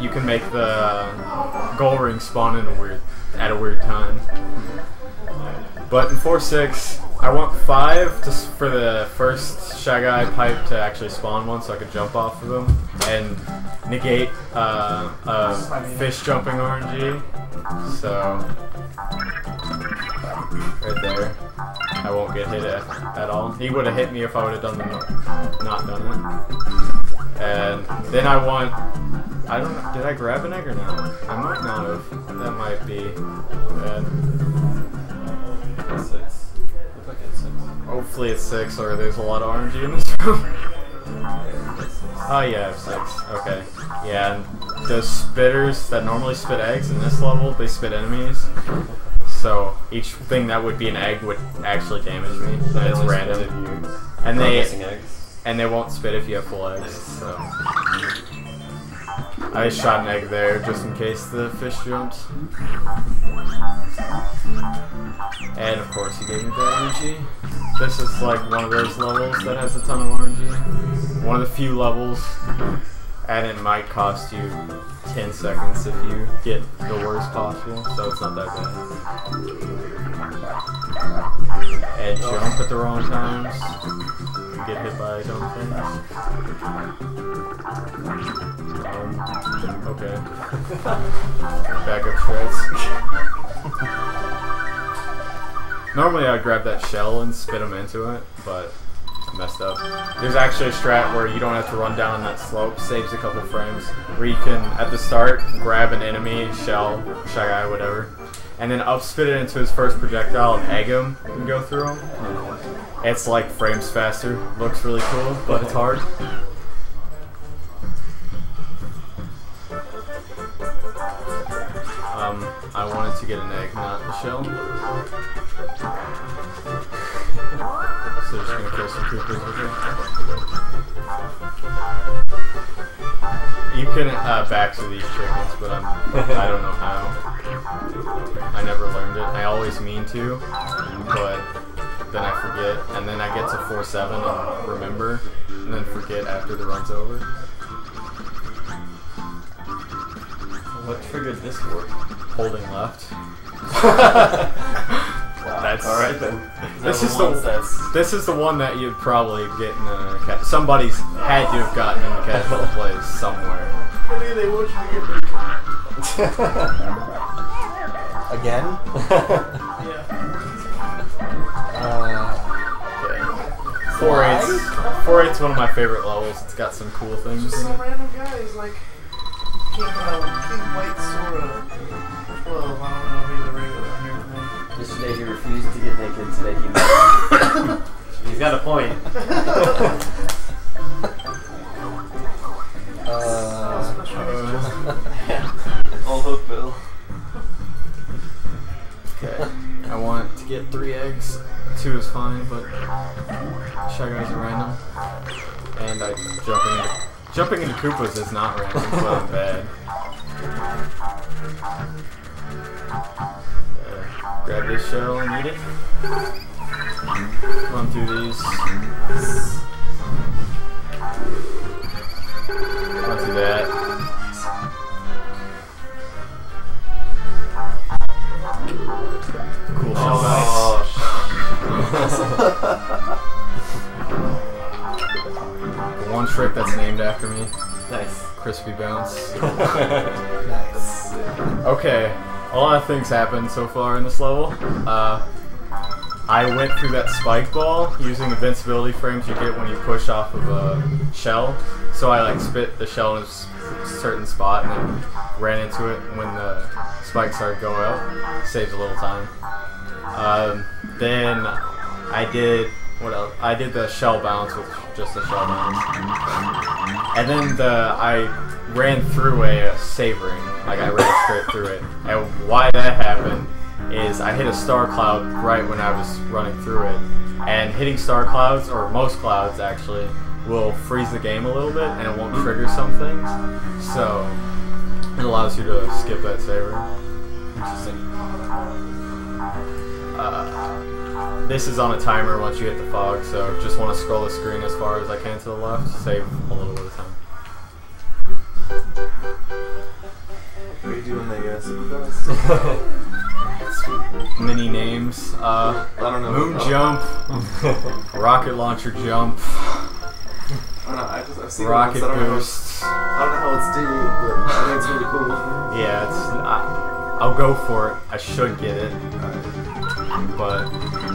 you can make the goal ring spawn in at a weird time. But in 4-6, I want 5 for the first Shy Guy pipe to actually spawn one so I could jump off of them and negate fish jumping RNG. So, right there. I won't get hit at all. He would have hit me if I would have not done it. And then I want, I don't know, did I grab an egg or not? I might not have. That might be bad. 6. Look like it's 6. Hopefully it's 6 or there's a lot of RNG in this room. Oh yeah, I have 6. Okay. Yeah, and those spitters that normally spit eggs in this level, they spit enemies. So each thing that would be an egg would actually damage me. And it's random. And they won't spit if you have full eggs. So I just shot an egg there just in case the fish jumps. And of course he gave me that RNG. This is like one of those levels that has a ton of RNG. One of the few levels, and it might cost you 10 seconds if you get the worst possible, so it's not that bad. And jump at the wrong times. You get hit by dumb things. Okay. Backup strats. Normally I'd grab that shell and spit them into it, but messed up. There's actually a strat where you don't have to run down that slope, saves a couple frames, where you can, at the start, grab an enemy, shell, Shy Guy, whatever, and then up-spit it into his first projectile and egg him and go through him. It's like frames faster. Looks really cool, but it's hard. I wanted to get an egg, not a shell. So just gonna kill some creepers with it. You can back to these chickens, but I don't know how. I never learned it. I always mean to, but then I forget, and then I get to 4-7 and remember, and then forget after the run's over. What triggered this work? Holding left. That's alright then. This is the one that you'd probably get in a somebody's had to have gotten in a casual plays somewhere. They want you to get Again? Yeah. Okay. 4-8's one of my favorite levels. It's got some cool things. Just in some it. random guys like King White Sora. Well, I don't know, he's a regular and everything. Yesterday he refused to get naked, today he he's got a point. Old Hookville. Okay. I want to get 3 eggs. 2 is fine, but Shy Guys are random. And jumping into Koopas is not random, but I'm bad. Grab this shell and eat it. Run through these. Run through that. Cool shell The one trick that's named after me. Nice. Crispy bounce. Nice. Okay, a lot of things happened so far in this level. I went through that spike ball using invincibility frames you get when you push off of a shell. So I like spit the shell in a certain spot and then ran into it when the spike started to go out. Saves a little time. Then I did what else? I did the shell bounce with just the shell bounce, and then I ran through a save ring. Like I ran straight through it. And why that happened is I hit a star cloud right when I was running through it, and hitting star clouds, or most clouds actually, will freeze the game a little bit and it won't trigger some things. So it allows you to skip that save ring. Interesting. This is on a timer once you hit the fog, so just want to scroll the screen as far as I can to the left, save a little bit of time. What are you doing the super fast? Many names. I don't know. Moon jump, rocket launcher jump, I don't know. I've seen rocket it once. boost. I don't know how it's doing, but I think it's really cool. Yeah, I'll go for it. I should get it, but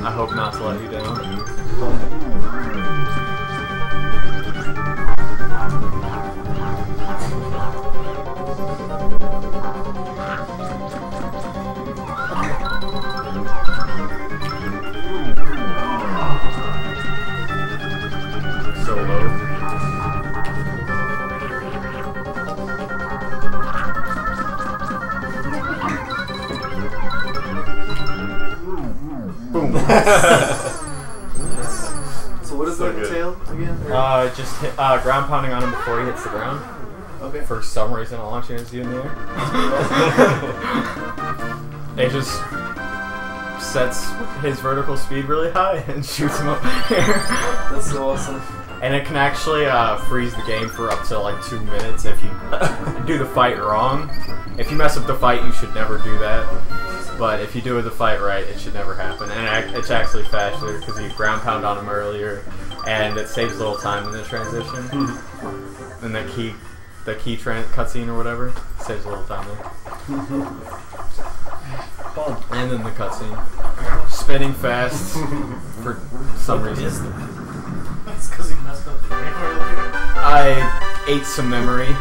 I hope not to let you down. So low. Boom. So what is So that good. tail again? Just hit, ground pounding on him before he hits the ground. Okay. For some reason, I'll launch you in the air. It just sets his vertical speed really high and shoots him up here. That's so awesome. And it can actually freeze the game for up to like 2 minutes if you do the fight wrong. If you mess up the fight, you should never do that. But if you do the fight right, it should never happen. And it's actually faster because you ground pound on him earlier, and it saves a little time in the transition. And the key cutscene or whatever saves a little time there. And then the cutscene, spinning fast for some reason. That's because he messed up the game earlier. I ate some memory.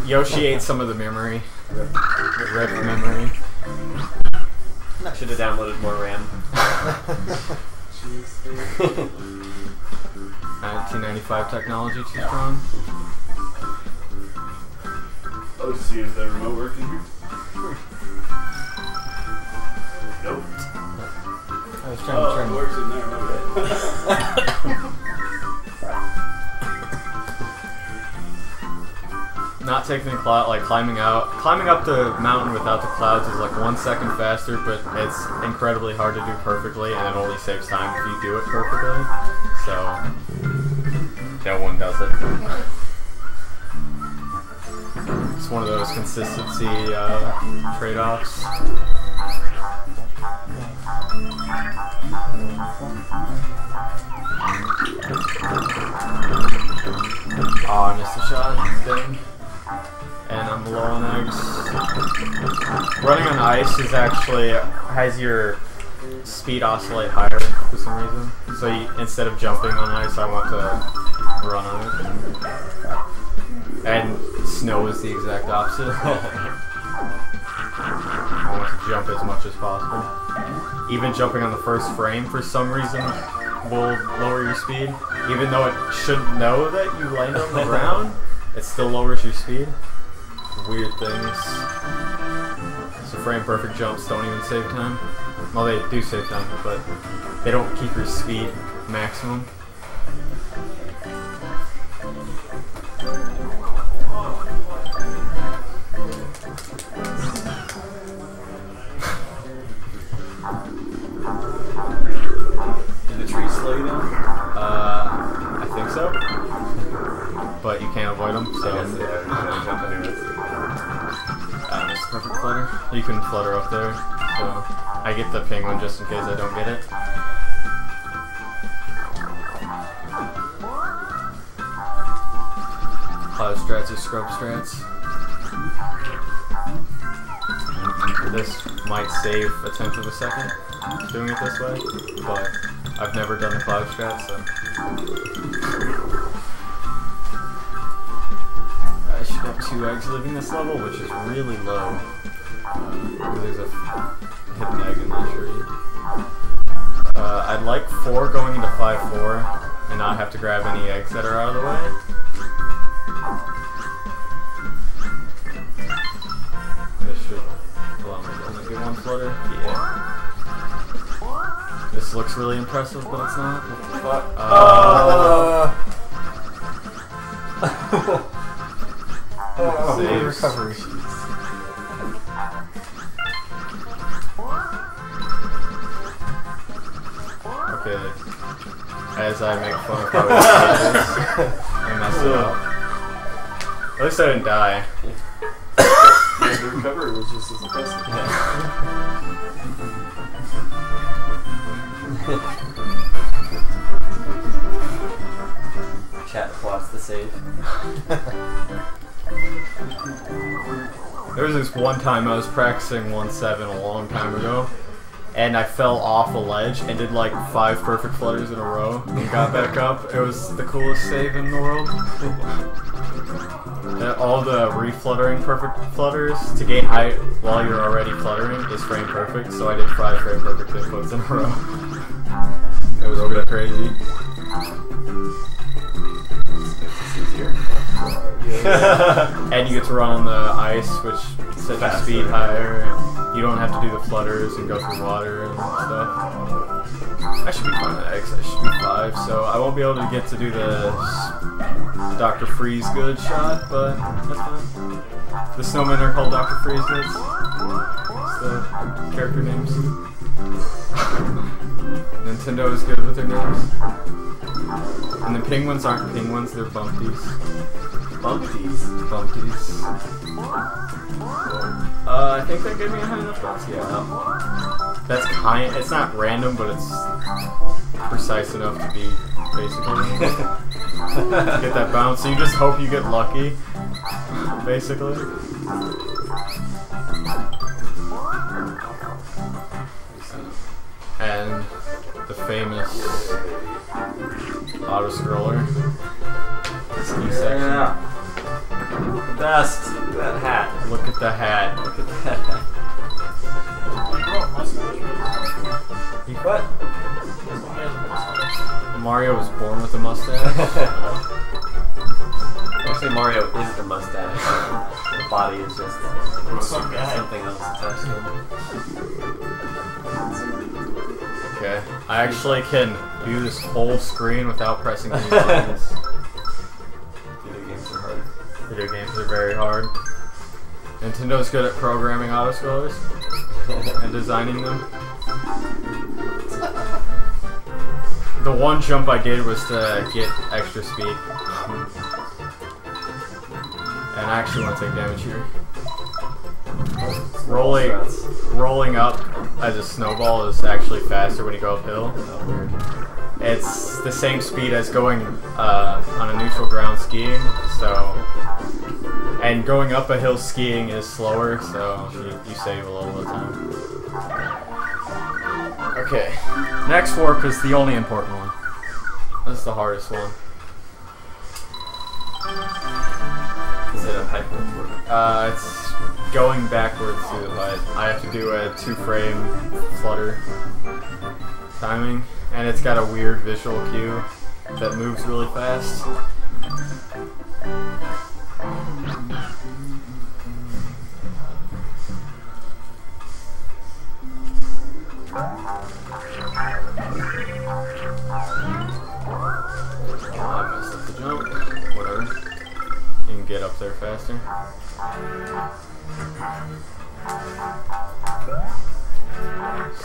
Yoshi ate some of the memory. Rip memory. Should have downloaded more RAM. 1995 technology too strong. Oh, see if the remote works in here. Nope. I was trying to Oh, turn it works in there. Okay. not taking the cloud, like climbing up the mountain without the clouds is like 1 second faster, but it's incredibly hard to do perfectly, and it only saves time if you do it perfectly. So no one does it. It's one of those consistency trade-offs. Oh, I missed the shot. Dang. And I'm low on eggs. Running on ice is actually has your speed oscillate higher for some reason. So instead of jumping on ice, I want to run on it. And snow is the exact opposite. I want to jump as much as possible. Even jumping on the first frame for some reason will lower your speed. Even though it shouldn't know that you land on the ground, it still lowers your speed. Weird things. So frame perfect jumps don't even save time. Well, they do save time, but they don't keep your speed maximum. Did the tree slow you down? I think so. But you can't avoid them, so... jump into it. It's a perfect flutter. You can flutter up there, so... I get the penguin just in case I don't get it. Cloud strats or scrub strats. This might save a tenth of a second doing it this way, but I've never done the cloud strat, so... I should have 2 eggs living this level, which is really low. There's a hidden egg in that tree. I'd like 4 going into 5-4 and not have to grab any eggs that are out of the way. This should allow me to only get 1 flutter. Yeah. This looks really impressive, but it's not. What the fuck? Good recovery. Okay. As I make fun of how it is, I messed it up. At least I didn't die. Yeah, the recovery was just as impressive. Chat plots the save. There was this one time I was practicing 1-7 a long time ago, and I fell off a ledge and did like 5 perfect flutters in a row and got back up. It was the coolest save in the world. And all the refluttering perfect flutters to gain height while you're already fluttering is frame perfect, so I did 5 frame perfect inputs in a row. It was pretty crazy. It's easier. And you get to run on the ice, which sets your speed higher, and you don't have to do the flutters and go through water and stuff. I should be fine with eggs. I should be 5, so I won't be able to get to do the Dr. Freeze Good shot, but that's fine. The snowmen are called Dr. Freeze Goods. That's the character names. Nintendo is good with their names. And the penguins aren't penguins, they're bumpties. Bumpties. Bumpties. I think that gave me a high enough bounce. Yeah. That's it's not random, but it's precise enough to be basically to get that bounce. So you just hope you get lucky, basically. And the famous auto scroller. Ski section. Yeah. The best. Look at that hat. Look at the hat. Look at that hat. What? Mario was born with a mustache. Actually, Mario is the mustache. The body is just something else attached to him. Okay, I actually can do this whole screen without pressing any buttons. Video games are hard. Video games are very hard. Nintendo's good at programming autoscrollers and designing them. The one jump I did was to get extra speed. And I actually want to take damage here. Rolling up as a snowball is actually faster when you go uphill. It's the same speed as going on a neutral ground skiing, so... And going up a hill skiing is slower, so you save a little bit of time. Okay, next warp is the only important one. This is the hardest one. Is it a pipe warp? It's going backwards to the light. I have to do a 2-frame flutter timing, and it's got a weird visual cue that moves really fast. Oh, I messed up the jump. Whatever. You can get up there faster.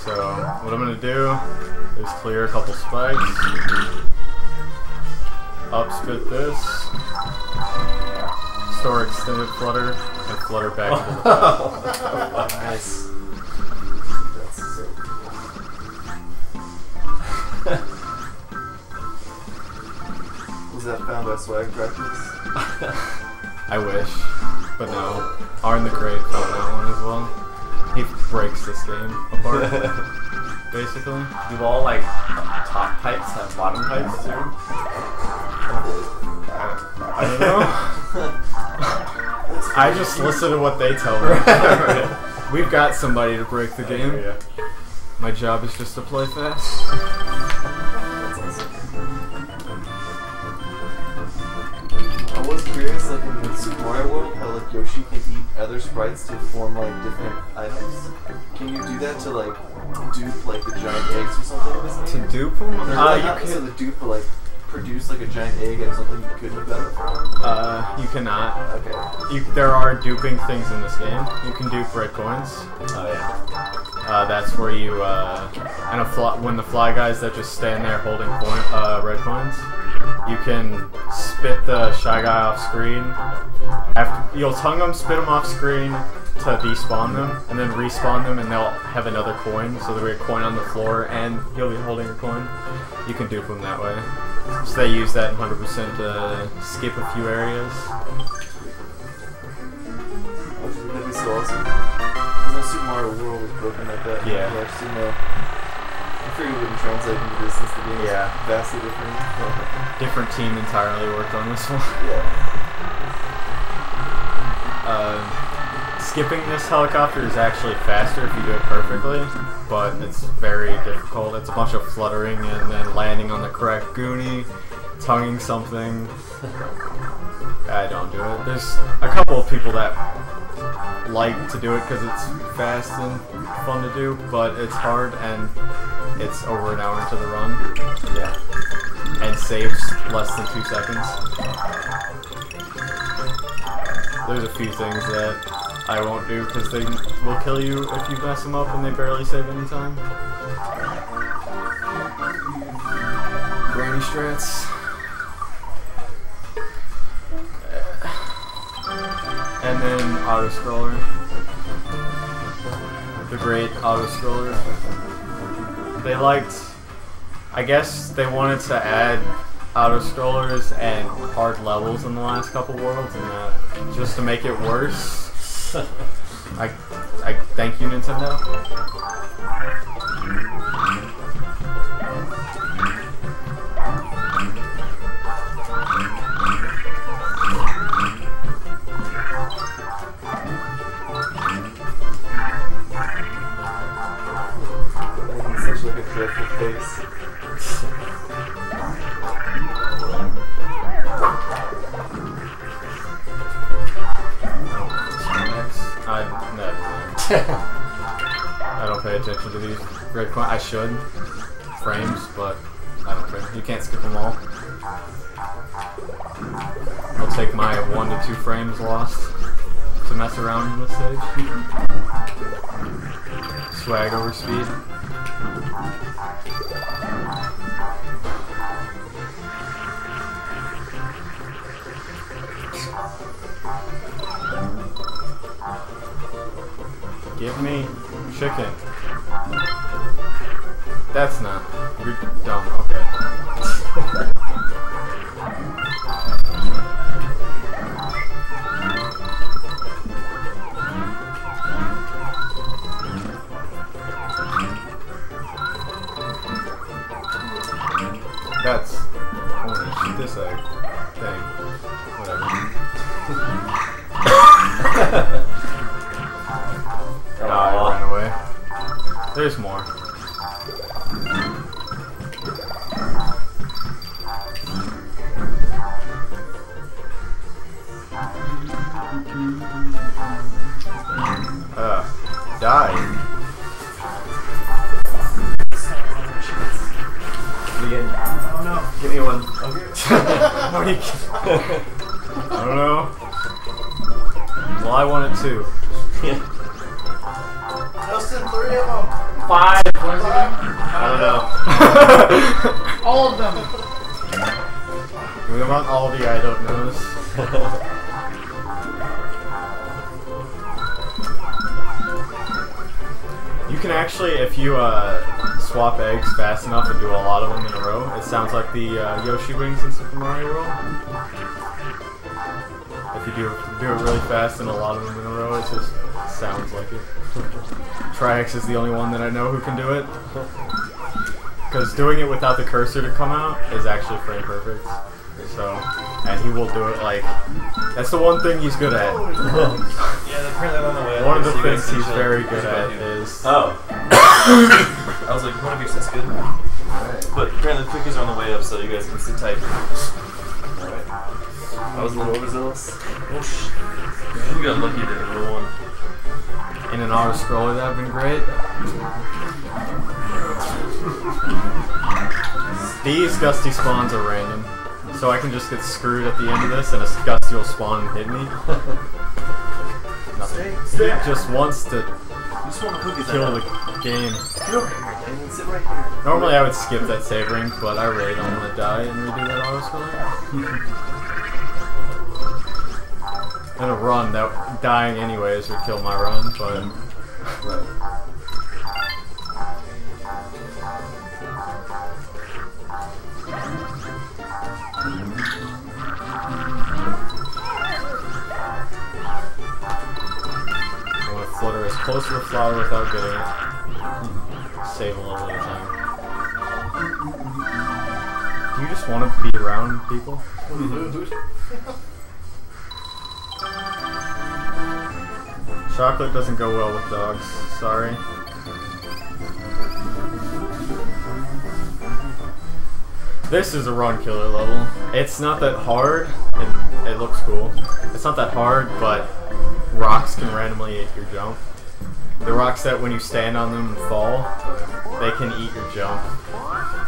So, what I'm going to do is clear a couple spikes. Upspit this. Store extended flutter, and flutter back into the pipe. Nice. Was that found by swag practice? I wish, but no. Arn the Great found that one as well. He breaks this game apart, basically. Do all like top pipes have bottom pipes too? I don't know. I just listen to what they tell me. We've got somebody to break the game. My job is just to play fast. I was curious, like in the Super Mario World, how like Yoshi can eat other sprites to form like different items. Can you do that to like dupe like the giant eggs or something in this game? To dupe them? Or, like, not so the dupe, but like produce like a giant egg and something you couldn't have done before? You cannot. Okay. There are duping things in this game. You can dupe red coins. Oh yeah. That's where you, and when the fly guys that just stand there holding red coins, you can spit the Shy Guy off screen. You'll tongue them, spit them off screen to despawn them, and then respawn them, and they'll have another coin, so there'll be a coin on the floor, and you'll be holding a coin. You can dupe them that way. So they use that 100% to skip a few areas. That'd be so awesome. Because no Super Mario World was broken like that. Yeah. I just didn't know. I figured it wouldn't translate into this since the game is vastly different. Different team entirely worked on this one. Yeah. Skipping this helicopter is actually faster if you do it perfectly, but it's very difficult. It's a bunch of fluttering and then landing on the correct goonie, tonguing something. I don't do it. There's a couple of people that like to do it because it's fast and fun to do, but it's hard and it's over an hour into the run. Yeah. And saves less than 2 seconds. There's a few things that I won't do because they will kill you if you mess them up and they barely save any time. Granny strats. And then auto-scroller. The great auto-scroller. They liked... I guess they wanted to add auto-scrollers and hard levels in the last couple worlds, and just to make it worse. I thank you, Nintendo. Making such like a dreadful face. I don't pay attention to these red coins. I should. Frames, but I don't care. You can't skip them all. I'll take my 1 to 2 frames lost to mess around in the stage. Swag over speed. Give me chicken. That's not. You're dumb, okay. That's. Holy shit, this egg thing. Whatever. I ran away. There's more. Die. Again. Oh no. Give me one. Okay. What are you I don't know. Well, I want it too. Justin, 3 of them. 5. I don't know. All of them. We want all the I don't knows. You can actually, if you swap eggs fast enough and do a lot of them in a row, it sounds like the Yoshi wings in Super Mario World. If you do it really fast and a lot of them in a row, it just sounds like it. Triax is the only one that I know who can do it. Because doing it without the cursor to come out is actually frame perfect. So, and he will do it like, that's the one thing he's good at. Yeah, apparently on the way. One of the things he's very good at is... Oh. I was like, one of you says good. But apparently the cookies are on the way up, so you guys can sit tight. Alright. I was a little overzealous. Oh, you got lucky there, little one. In an auto-scroller, that would have been great. These gusty spawns are random, so I can just get screwed at the end of this and a gusty will spawn and hit me. Nothing. He just wants to You just want the cookies kill the game. Get over here, and sit right here. Normally I would skip that save ring, but I really don't want to die and redo that auto-scroller. In a run, that dying anyways would kill my run, but... Right. I want to flutter as close to the flower without getting it. Save a little bit of time. Do you just want to be around people? Chocolate doesn't go well with dogs, sorry. This is a run killer level. It's not that hard, it looks cool. It's not that hard, but rocks can randomly eat your jump. The rocks that when you stand on them and fall, they can eat your jump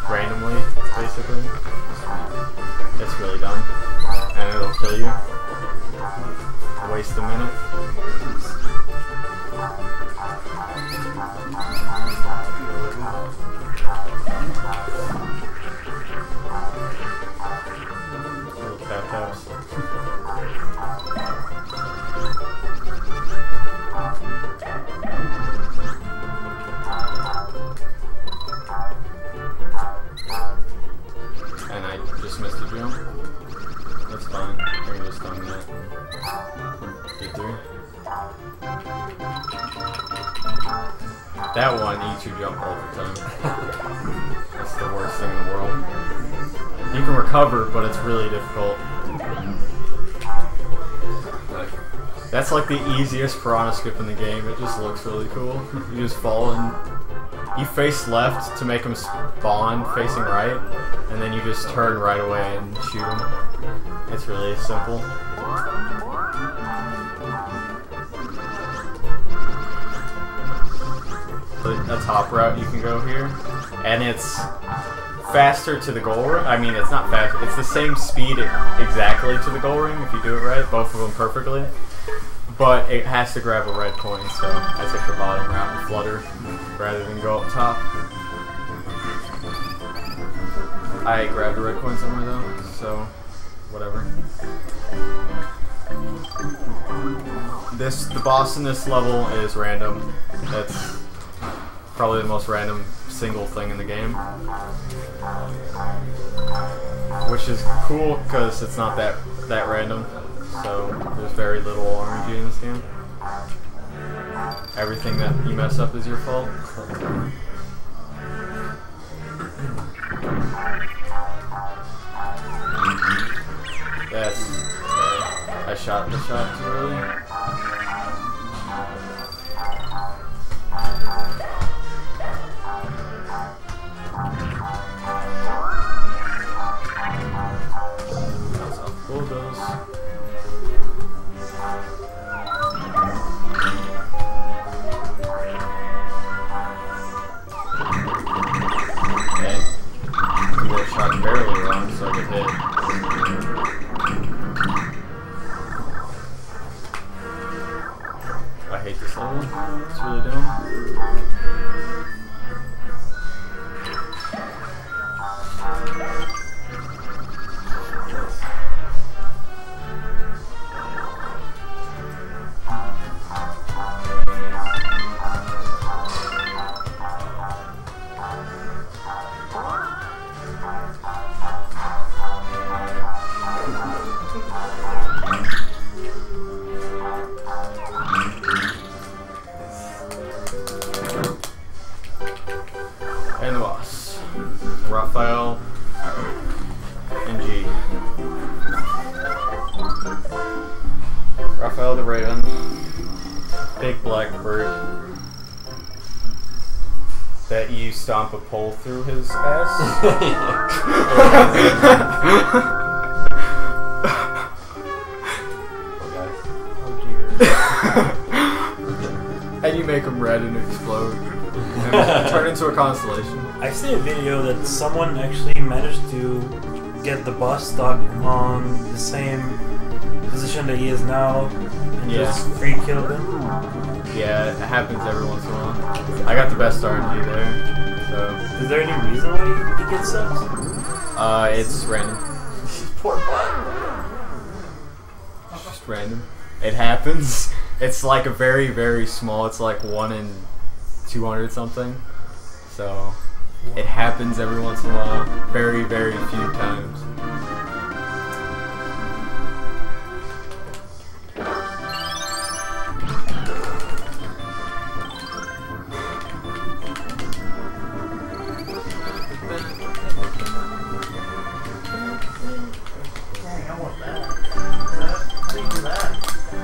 randomly, basically. It's really dumb. And it'll kill you. Waste a minute. Little tap taps. And I just missed a jump. That's fine. I can just stun that. Get through. That one eats your jump all the time. That's the worst thing in the world. You can recover, but it's really difficult. That's like the easiest piranha skip in the game. It just looks really cool. You just fall and you face left to make them spawn facing right, and then you just turn right away and shoot them. It's really simple. A top route you can go here, and it's faster to the goal ring. I mean, it's not fast. It's the same speed exactly to the goal ring if you do it right, both of them perfectly. But it has to grab a red coin, so I took the bottom route and flutter rather than go up top. I grabbed a red coin somewhere though, so whatever. The boss in this level is random. That's probably the most random single thing in the game, which is cool because it's not that random. So there's very little RNG in this game. Everything that you mess up is your fault. That's I shot the shot too early. That's how cool goes. Shot barely wrong, so I get hit. I hate this level. It's really dumb. And the boss. Raphael and G. Raphael the Raven. Big black bird that you stomp a pole through his ass. And you make him red and explode. And turn into a constellation. I see a video that someone actually managed to get the boss stuck on the same position that he is now and just free killed him. Yeah, it happens every once in a while. I got the best RNG there. So is there any reason why he gets stuck? It's random. Poor butt. It's just random. It happens. It's like a very, very small. It's like 1 in 200 something. So it happens every once in a while. Very, very few times.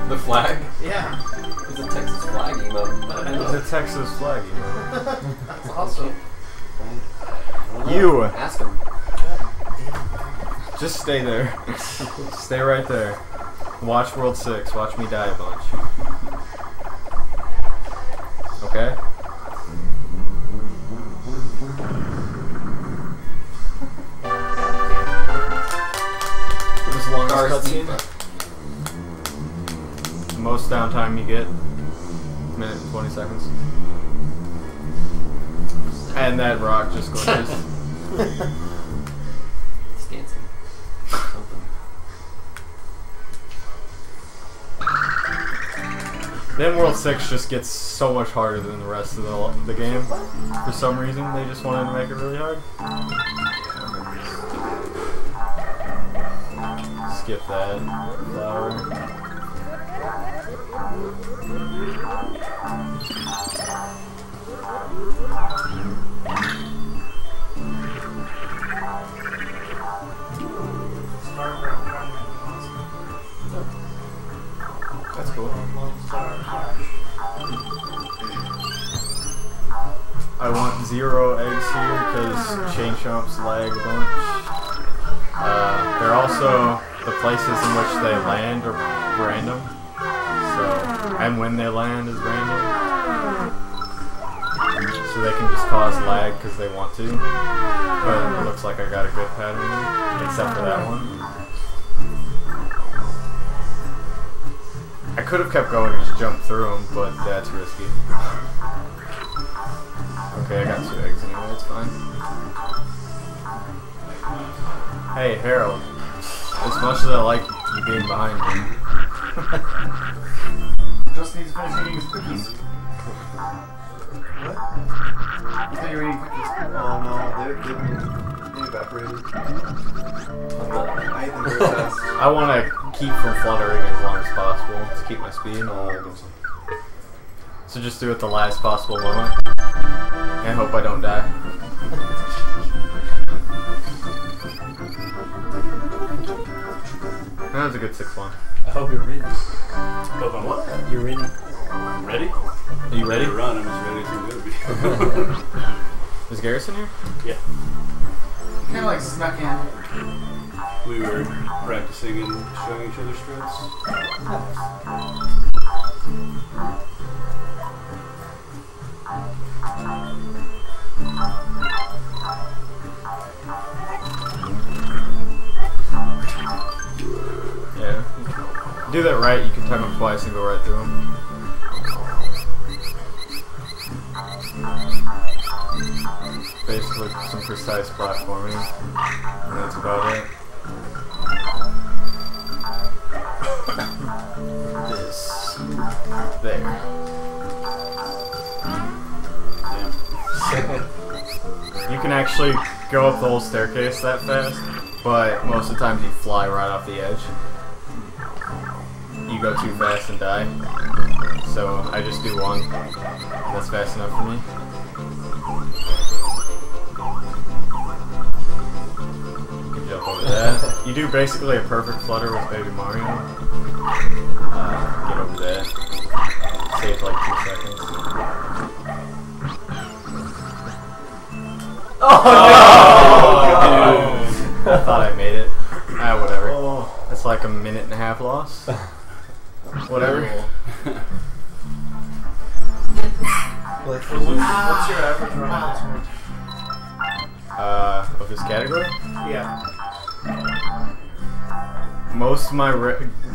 The flag? Yeah. It's a Texas flag emote. It's a Texas flag. That's awesome. You! Ask him. Just stay there. Stay right there. Watch World 6. Watch me die a bunch. Okay? This longest cutscene. Most downtime you get. Minute and 20 seconds. And that rock just glitches. It's dancing. Something. Then World 6 just gets so much harder than the rest of the game. For some reason, they just wanted to make it really hard. Skip that flower. That's cool. I want 0 eggs here because chain chomps lag a bunch. They're also the places in which they land are random. So, and when they land is random. so they can just cause lag because they want to. But it looks like I got a good pattern, except for that one. I could have kept going and just jumped through them, but that's risky. Okay, I got 2 eggs anyway, that's fine. Hey, Harold. As much as I like you being behind me. Just needs to finish eating his cookies. What? I thought you were eating cookies. Oh no, they evaporated. I ate them very fast. I want to keep from fluttering as long as possible to keep my speed. So just do it the last possible moment. And hope I don't die. That was a good 6-1. I hope you're ready. Hope I'm what? You're ready. I'm ready? Are you ready? To run, I'm as ready as I'm gonna be. Is Garrison here? Yeah. Kind of like snuck in. We were practicing and showing each other strengths. Yeah. Do that right, you can time them twice and go right through them. Basically, some precise platforming. And that's about it. This. There. You can actually go up the whole staircase that fast, but most of the time you fly right off the edge. You go too fast and die. So I just do one. That's fast enough for me. You can jump over that. You do basically a perfect flutter with Baby Mario. Get over that. Save like 2 seconds. Oh no! I thought I made it. Whatever. That's like a 1.5 loss. Whatever. What's your average run on this one? Of this category? Yeah. Most of my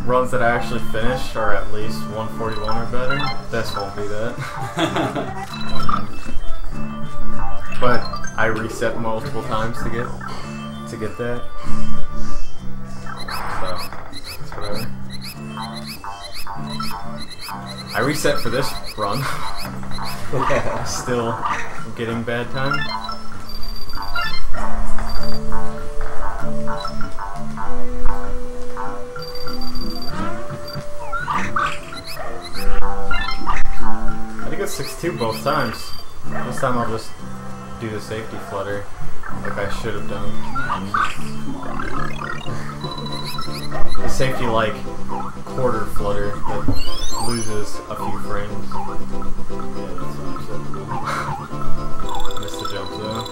runs that I actually finish are at least 141 or better. This won't be that. But I reset multiple times to get that. So it's whatever. I reset for this run. Still getting bad time. I think it's 6-2 both times. This time I'll just do the safety flutter like I should have done. The safety like quarter flutter that loses a few frames. Yeah, that's unacceptable. Missed the jump though.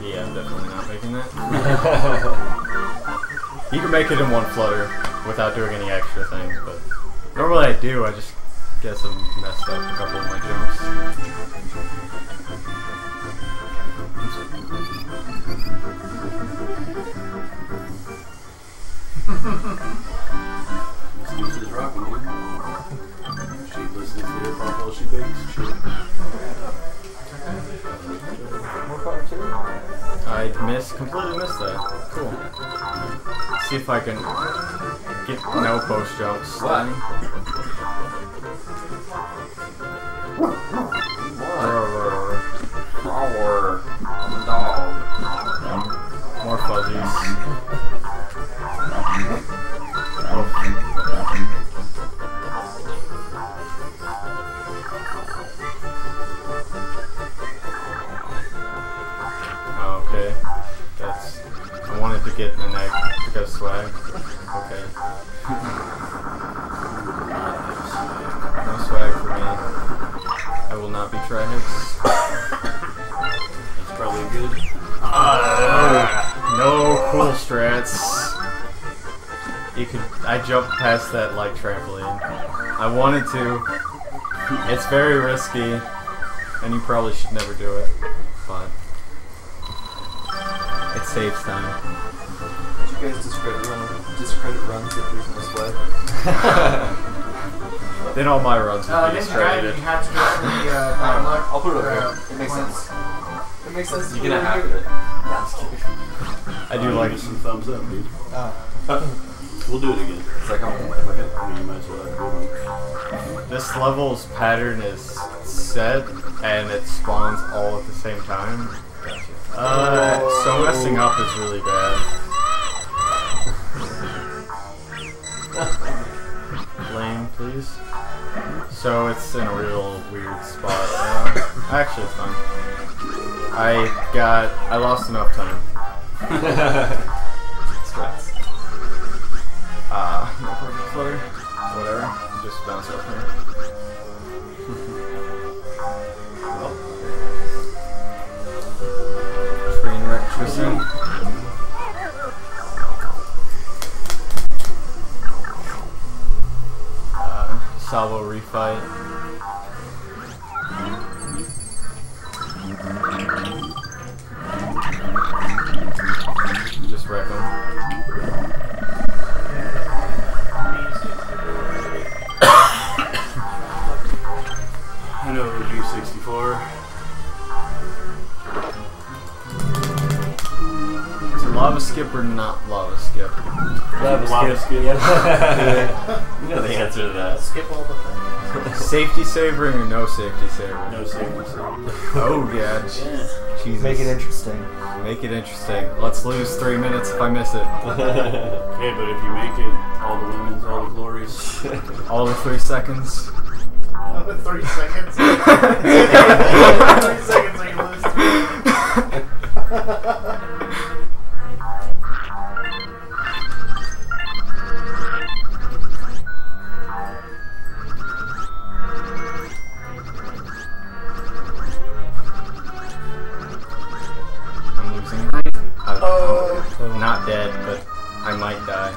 Yeah, I'm definitely not making that. You can make it in one flutter without doing any extra things, but normally I do, I just guess I messed up a couple of my jumps. This Deuce is rocking, man. She listens to hip hop while she bakes. Shit. I completely missed that. Cool. Let's see if I can get no post jumps. More fuzzies. Okay, that's. I wanted to get an egg to go swag. Okay. No swag for me. I will not be tryhicks. That's probably good. No cool strats. I jumped past that like trampoline. I wanted to. It's very risky, and you probably should never do it. But it saves time. Did you guys discredit runs if there's no sweat? Then all my runs would be Ninja Gaiden, discredited. you have to go for the bad luck. I'll put it up here. It makes sense. It makes sense. You can have it. Yeah, I'm just kidding. I do like. some thumbs up, dude. Oh. We'll do it again. It's like, oh, I mean, you might as well have a good one. This level's pattern is set, and it spawns all at the same time. So messing up is really bad. Lane, please. So it's in a real weird spot. Actually, it's fine. I lost enough time. stress. No perfect flutter. Whatever. Just bounce up here. Train wreck Tristan. Salvo refight. Just wreck him. I know G64. Is it lava skip or not lava skip? Lava skip. You know the answer to that. Skip all the things. Safety savering or no safety savering? No safety. Oh god. Yeah. Jesus. Make it interesting. Make it interesting. Let's lose 3 minutes if I miss it. Okay, but if you make it, all the women's, all the glories. All the 3 seconds. Another 30 seconds. 30 seconds so you lose 3. I'm losing. I'm not dead, but I might die.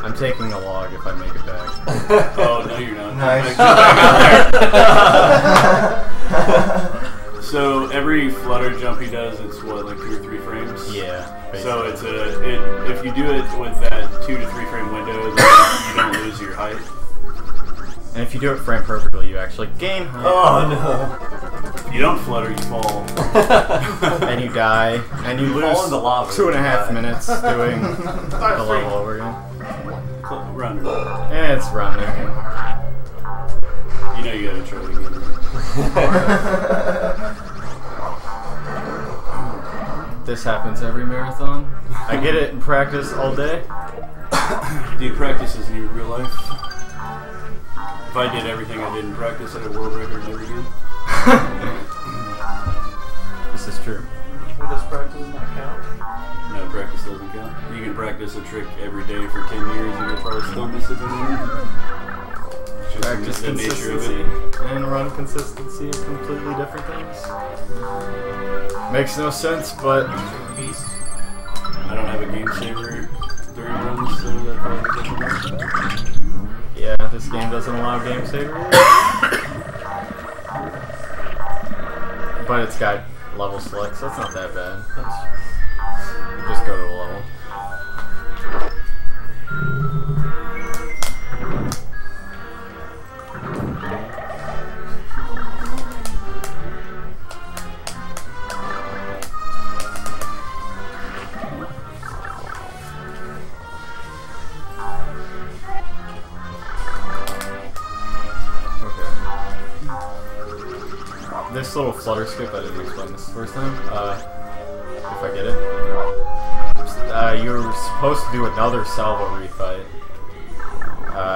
I'm taking a log if I make it back. Oh, no, you're not. Nice. So every flutter jump he does, it's what, like 2 or 3 frames? Yeah. So it's if you do it with that 2 to 3 frame window, then you don't lose your height. And if you do it frame perfectly, you actually gain height. Oh no! If you don't flutter, you fall. And you die. And you fall lose into lava. 2.5 minutes doing the level over again. Run. Yeah, it's run there. You know you gotta try to get it. This happens every marathon. I get it in practice all day. Do you practice this in your real life? If I did everything I did in practice, I'd have world record every game. This is true. Well, does practice not count? No, practice doesn't count. You can practice a trick every day for 10 years and you'll probably still miss it anyway. Practice the nature of consistency it. and run consistency are completely different things. Makes no sense, but I don't have a game saver during runs, so that probably doesn't matter. yeah, this game doesn't allow game saver. But it's got level select, so it's not that bad. You just go to a level. This little flutter skip, I didn't explain this the first time. If I get it. You're supposed to do another salvo refight.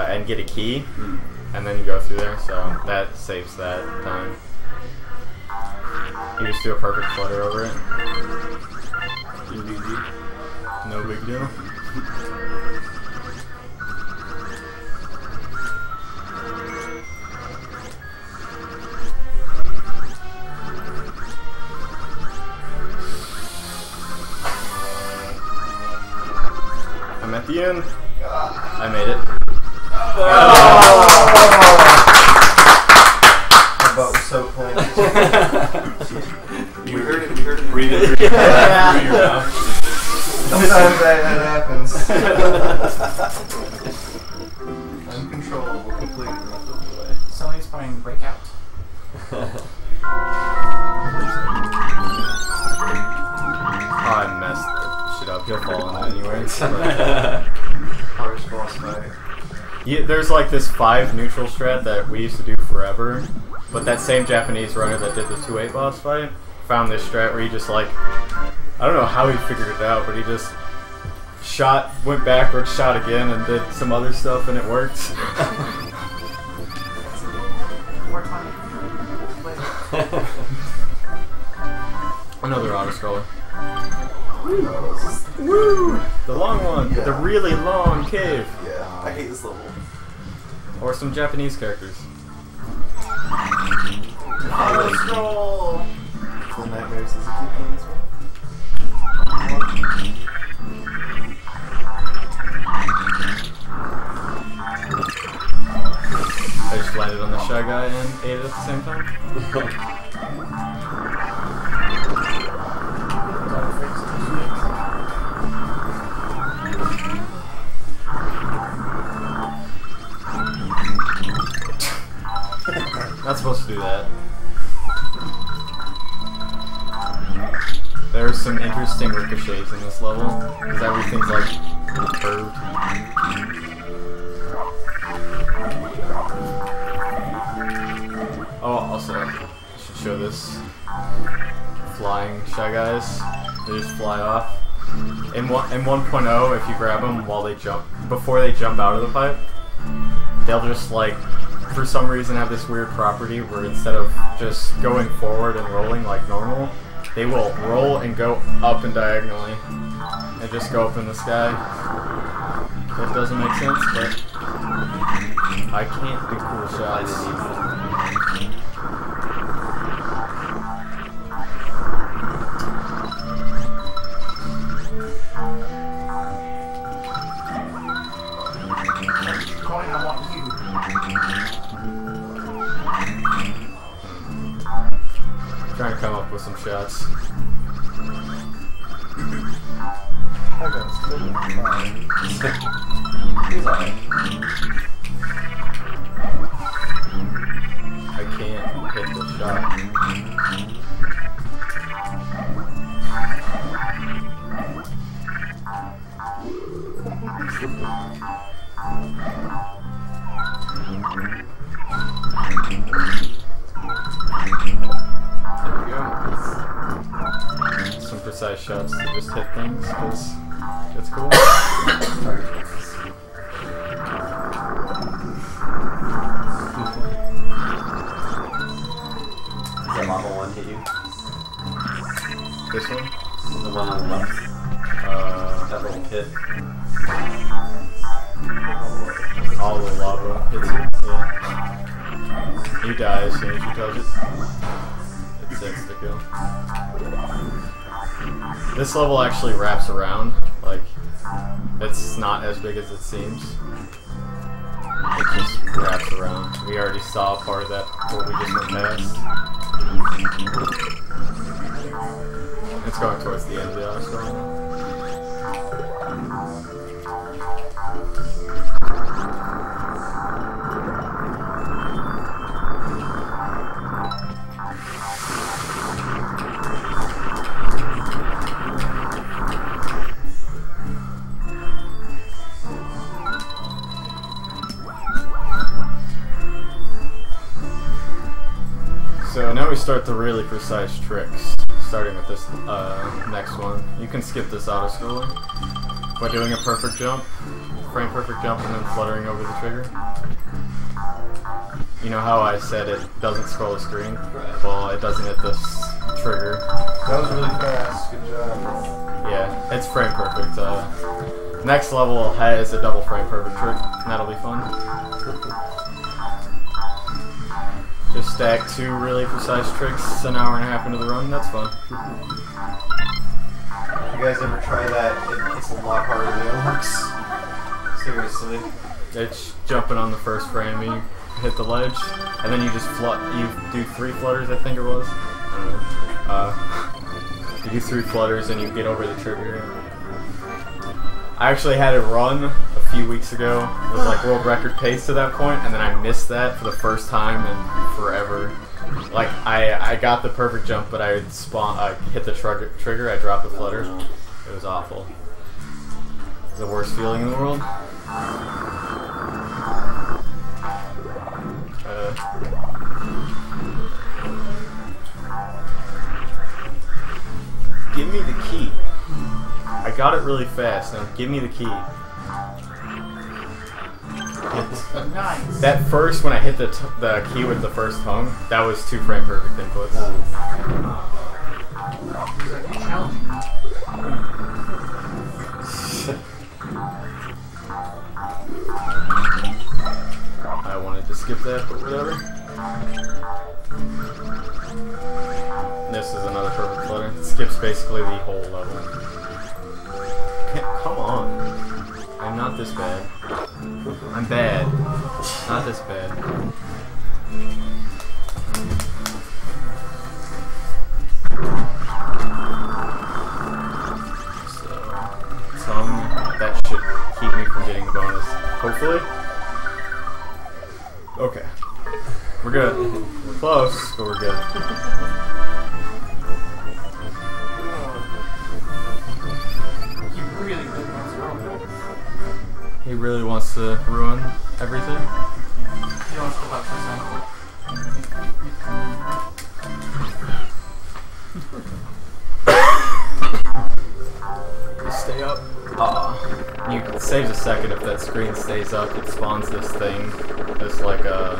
And get a key. And then you go through there, so that saves that time. You just do a perfect flutter over it. No big deal. the end. I made it. My butt was so clean. You heard it. Breathe it through your mouth. Sometimes that happens. Uncontrollable completely. Sony's playing Breakout. Oh, I messed that shit up. He'll fall in it anyway. Hardest boss fight. Yeah, there's like this 5 neutral strat that we used to do forever, but that same Japanese runner that did the 2-8 boss fight found this strat where he just like, I don't know how he figured it out, but he just shot, went backwards, shot again, and did some other stuff, and it worked. 420. Another auto-scroller. Woo! The long one. Yeah. The really long cave. Yeah, I hate this level. Or some Japanese characters. Auto scroll. The nightmares as a kid playing this one. I just landed on the Shy Guy and ate it at the same time. Not supposed to do that. There's some interesting ricochets in this level, because everything's like curved. Oh, also, I should show this. Flying Shy Guys. They just fly off. In 1.0, if you grab them while they jump, before they jump out of the pipe, they'll just like, for some reason have this weird property where instead of just going forward and rolling like normal, they will roll and go up and diagonally and just go up in the sky. That doesn't make sense, but I can't do cool shots. Coin, I want you. Trying to come up with some shots. I got still fine. He's alright. I can't hit the shot. There we go. Some precise shots to just hit things, because it's cool. Does that lava one hit you? This one? The one on the left? That little pit. All the lava hits you. Yeah. You die as soon as you touch it. It's insta-kill. This level actually wraps around. Like, it's not as big as it seems. It just wraps around. We already saw part of that, what we just went past. It's going towards the end of the auto scroll. So now we start the really precise tricks, starting with this next one. You can skip this auto scroller by doing a perfect jump, frame perfect jump, and then fluttering over the trigger. You know how I said it doesn't scroll the screen? Well, it doesn't hit this trigger. That was really fast. Good job. Yeah, it's frame perfect. Next level has a double frame perfect trick, and that'll be fun. Just stack 2 really precise tricks an hour and a half into the run, that's fun. You guys ever try that? It's a lot harder than it looks. Seriously. It's jumping on the first frame and you hit the ledge, and then you just you do 3 flutters, I think it was. I don't know. You do 3 flutters and you get over the trigger. I actually had it run a few weeks ago. It was like world record pace to that point, and then I missed that for the first time in forever. Like I got the perfect jump, but I hit the trigger, I dropped the flutter. It was awful. It was the worst feeling in the world. Give me the key. I got it really fast. Now give me the key. Nice. That first, when I hit the key with the first tongue, that was 2 frame perfect inputs. I wanted to skip that, but whatever. This is another perfect flutter. It skips basically the whole level. Come on. I'm not this bad. I'm bad. Not this bad. So, that should keep me from getting the bonus. Hopefully. Okay. We're good. We're close, but we're good. He really wants to ruin everything. He wants to fuck You stay up. It saves a second if that screen stays up. It spawns this thing. It's like a,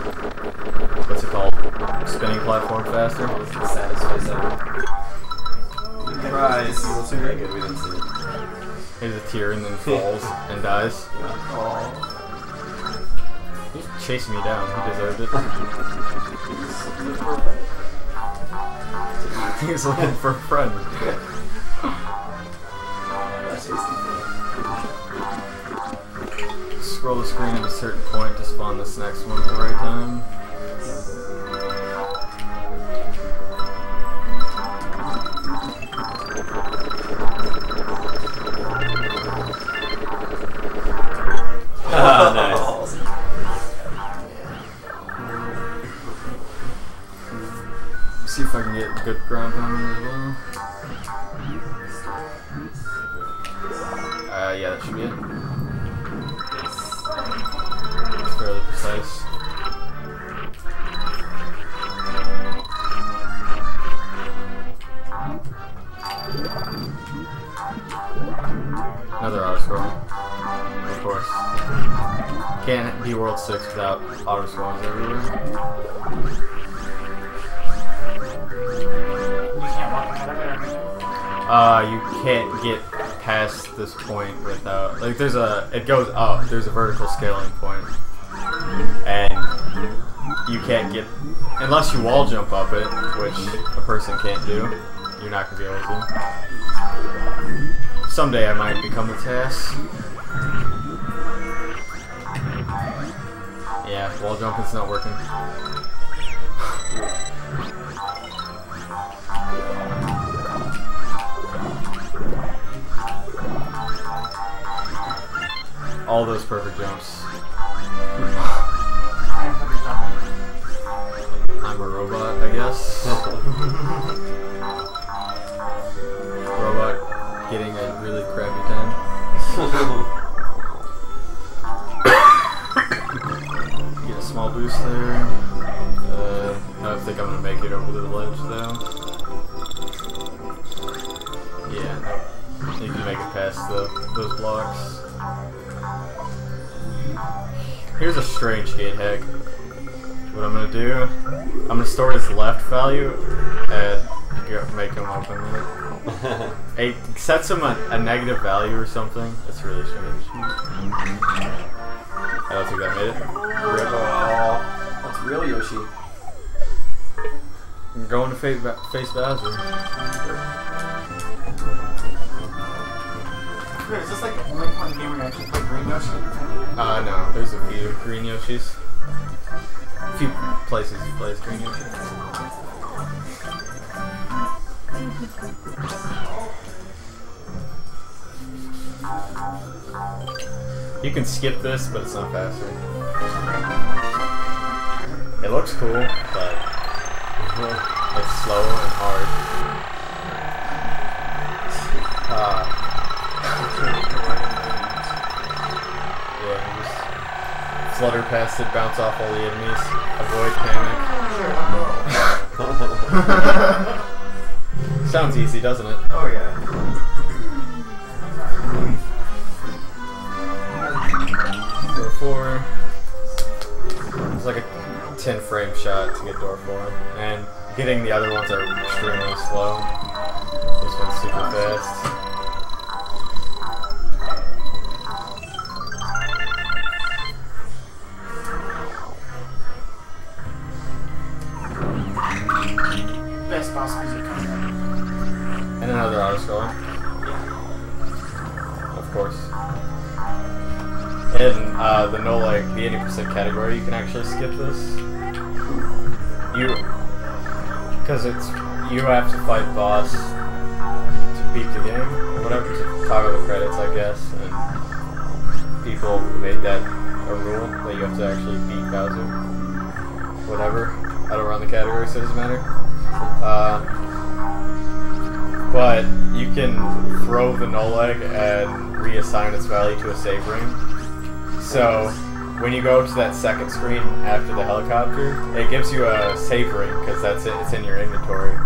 what's it called? Spinning platform faster. Satisfies that. Surprise. That's very good. We didn't see it. Here's a tear and then falls and dies. He's chasing me down. He deserved it. He's looking for a friend. Scroll the screen at a certain point to spawn this next one at the right time. Nice. See if I can get good ground pounding as well. Yeah, that should be it. It's fairly precise. Another auto scroll. Of course. Can't be World 6 without auto scrolls everywhere. You can't get past this point without, like, there's a, it goes up, there's a vertical scaling point, and you can't get, unless you wall jump up it, which a person can't do, you're not going to be able to. Someday I might become a TAS. Yeah, wall jumping's not working. All those perfect jumps. I'm a robot, I guess. Robot getting a really crappy time. Get a small boost there. I don't think I'm gonna make it over to the ledge though. Yeah, no. You can make it past those blocks. Here's a strange gate hack. What I'm gonna do, I'm gonna store his left value and make him open it. It sets him a negative value or something. That's really strange. I don't think that made it. That's real Yoshi. I'm going to face Bowser. Is this like the only part of the game where you actually play Green Yoshi? No, there's a few green Yoshis. A few places you play as green Yoshi. You can skip this, but it's not faster. It looks cool, but it's slow and hard. Yeah, just flutter past it, bounce off all the enemies, avoid panic. Sounds easy, doesn't it? Oh yeah. Door 4. It's like a 10 frame shot to get door 4. And getting the other ones are extremely slow. This one's super fast. Best boss music ever. And another auto-scroller. Of course. In the no like the 80% category, you can actually skip this. Because you have to fight boss to beat the game, or whatever, to toggle the credits, I guess. And people made that a rule that you have to actually beat Bowser. Whatever. I don't run the category, so it doesn't matter. But you can throw the null egg and reassign its value to a save ring. So when you go to that second screen after the helicopter, it gives you a save ring because that's it. It's in your inventory,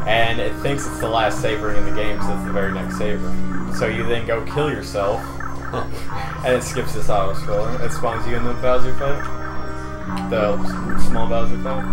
and it thinks it's the last save ring in the game, so it's the very next save ring. So you then go kill yourself, and it skips this auto scroller. It spawns you in the Bowser fight, the small Bowser fight.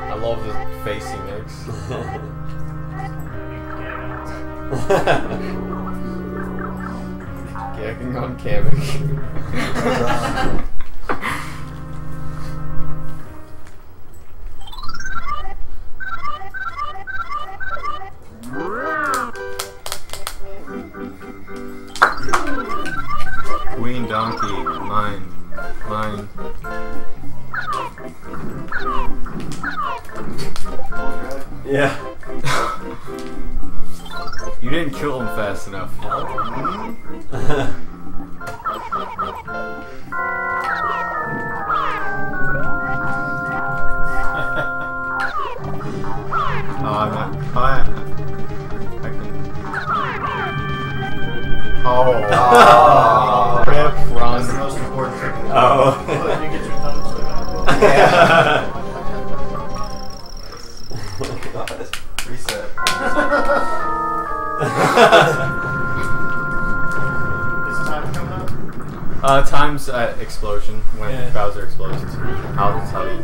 I love the face he makes. Gagging on Kamek. Queen Donkey, mine. Yeah. You didn't kill him fast enough. I can. Oh. Rip, run. That's the most important trick. Oh. You get your thumbs back. Yeah. God. Reset. Is time coming up? Time's at explosion when Yeah. Bowser explodes. I'll tell you.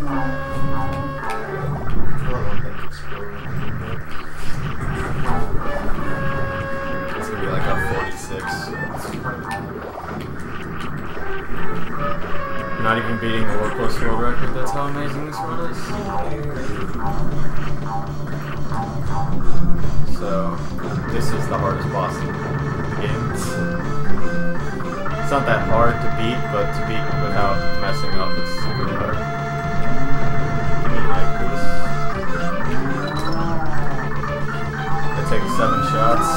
It's gonna be like a 46. Not even beating the World Plus World record. That's how amazing this world is. So, this is the hardest boss in the game. It's not that hard to beat, but to beat without messing up is really hard. Give me like this. It takes 7 shots.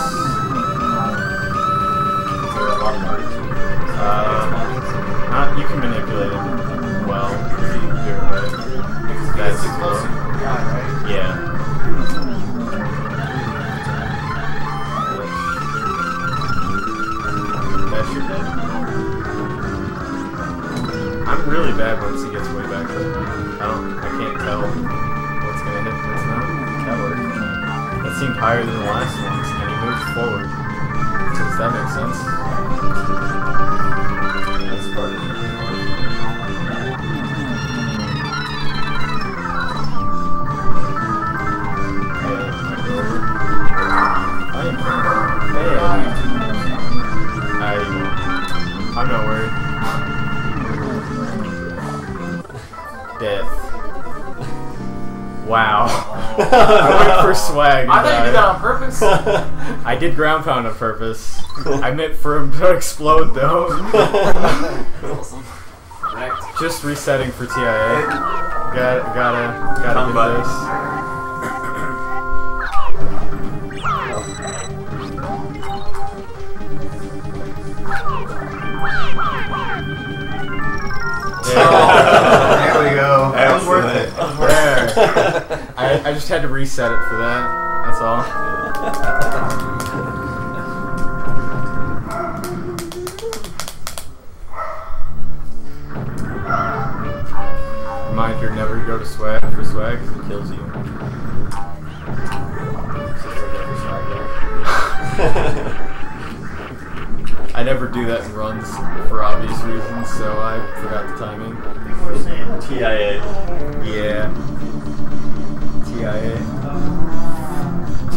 You can manipulate it well if you do it right. That's close to the guy, right? yeah. That's your dead. I'm really bad once he gets way back there. I can't tell what's gonna hit and what's not. That worked. That seemed higher than the last ones, and he moved forward. Does that make sense? That's part of it. I'm not worried. Death. Wow. I went for swag. I thought you did that on purpose. I did ground pound on purpose. I meant for him to explode though. Awesome. Just resetting for TIA. Gotta do this. There we go. That was worth it. There. I just had to reset it for that. That's all. Reminder: never go to swag for swag 'cause it kills you. I never do that in runs for obvious reasons, so I forgot the timing. TIA. Yeah. TIA.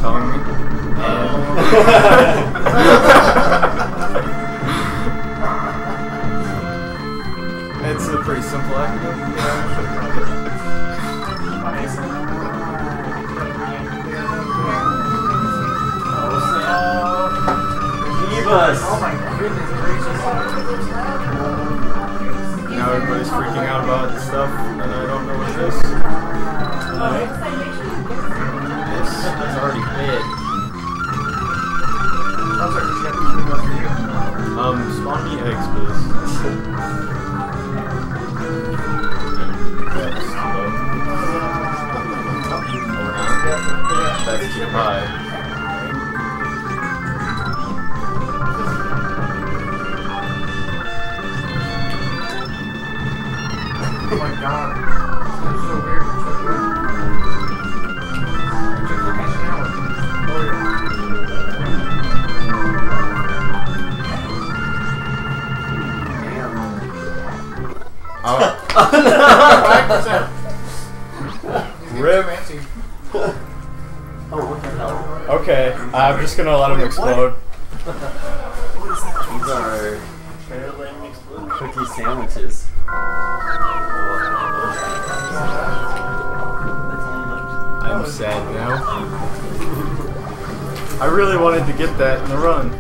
Tongue. It's a pretty simple acronym. Bus. Oh my goodness gracious. Now everybody's freaking out about stuff, and I don't know what it is. This is already hit. Spawn me eggs, please. That's low. Or not. That's too high. Oh my god. That's so weird. Check location hour. Oh. 5%. Rip. Oh, what the hell? Okay, I'm just gonna let him explode. These are cookie sandwiches. I'm sad now. I really wanted to get that in the run.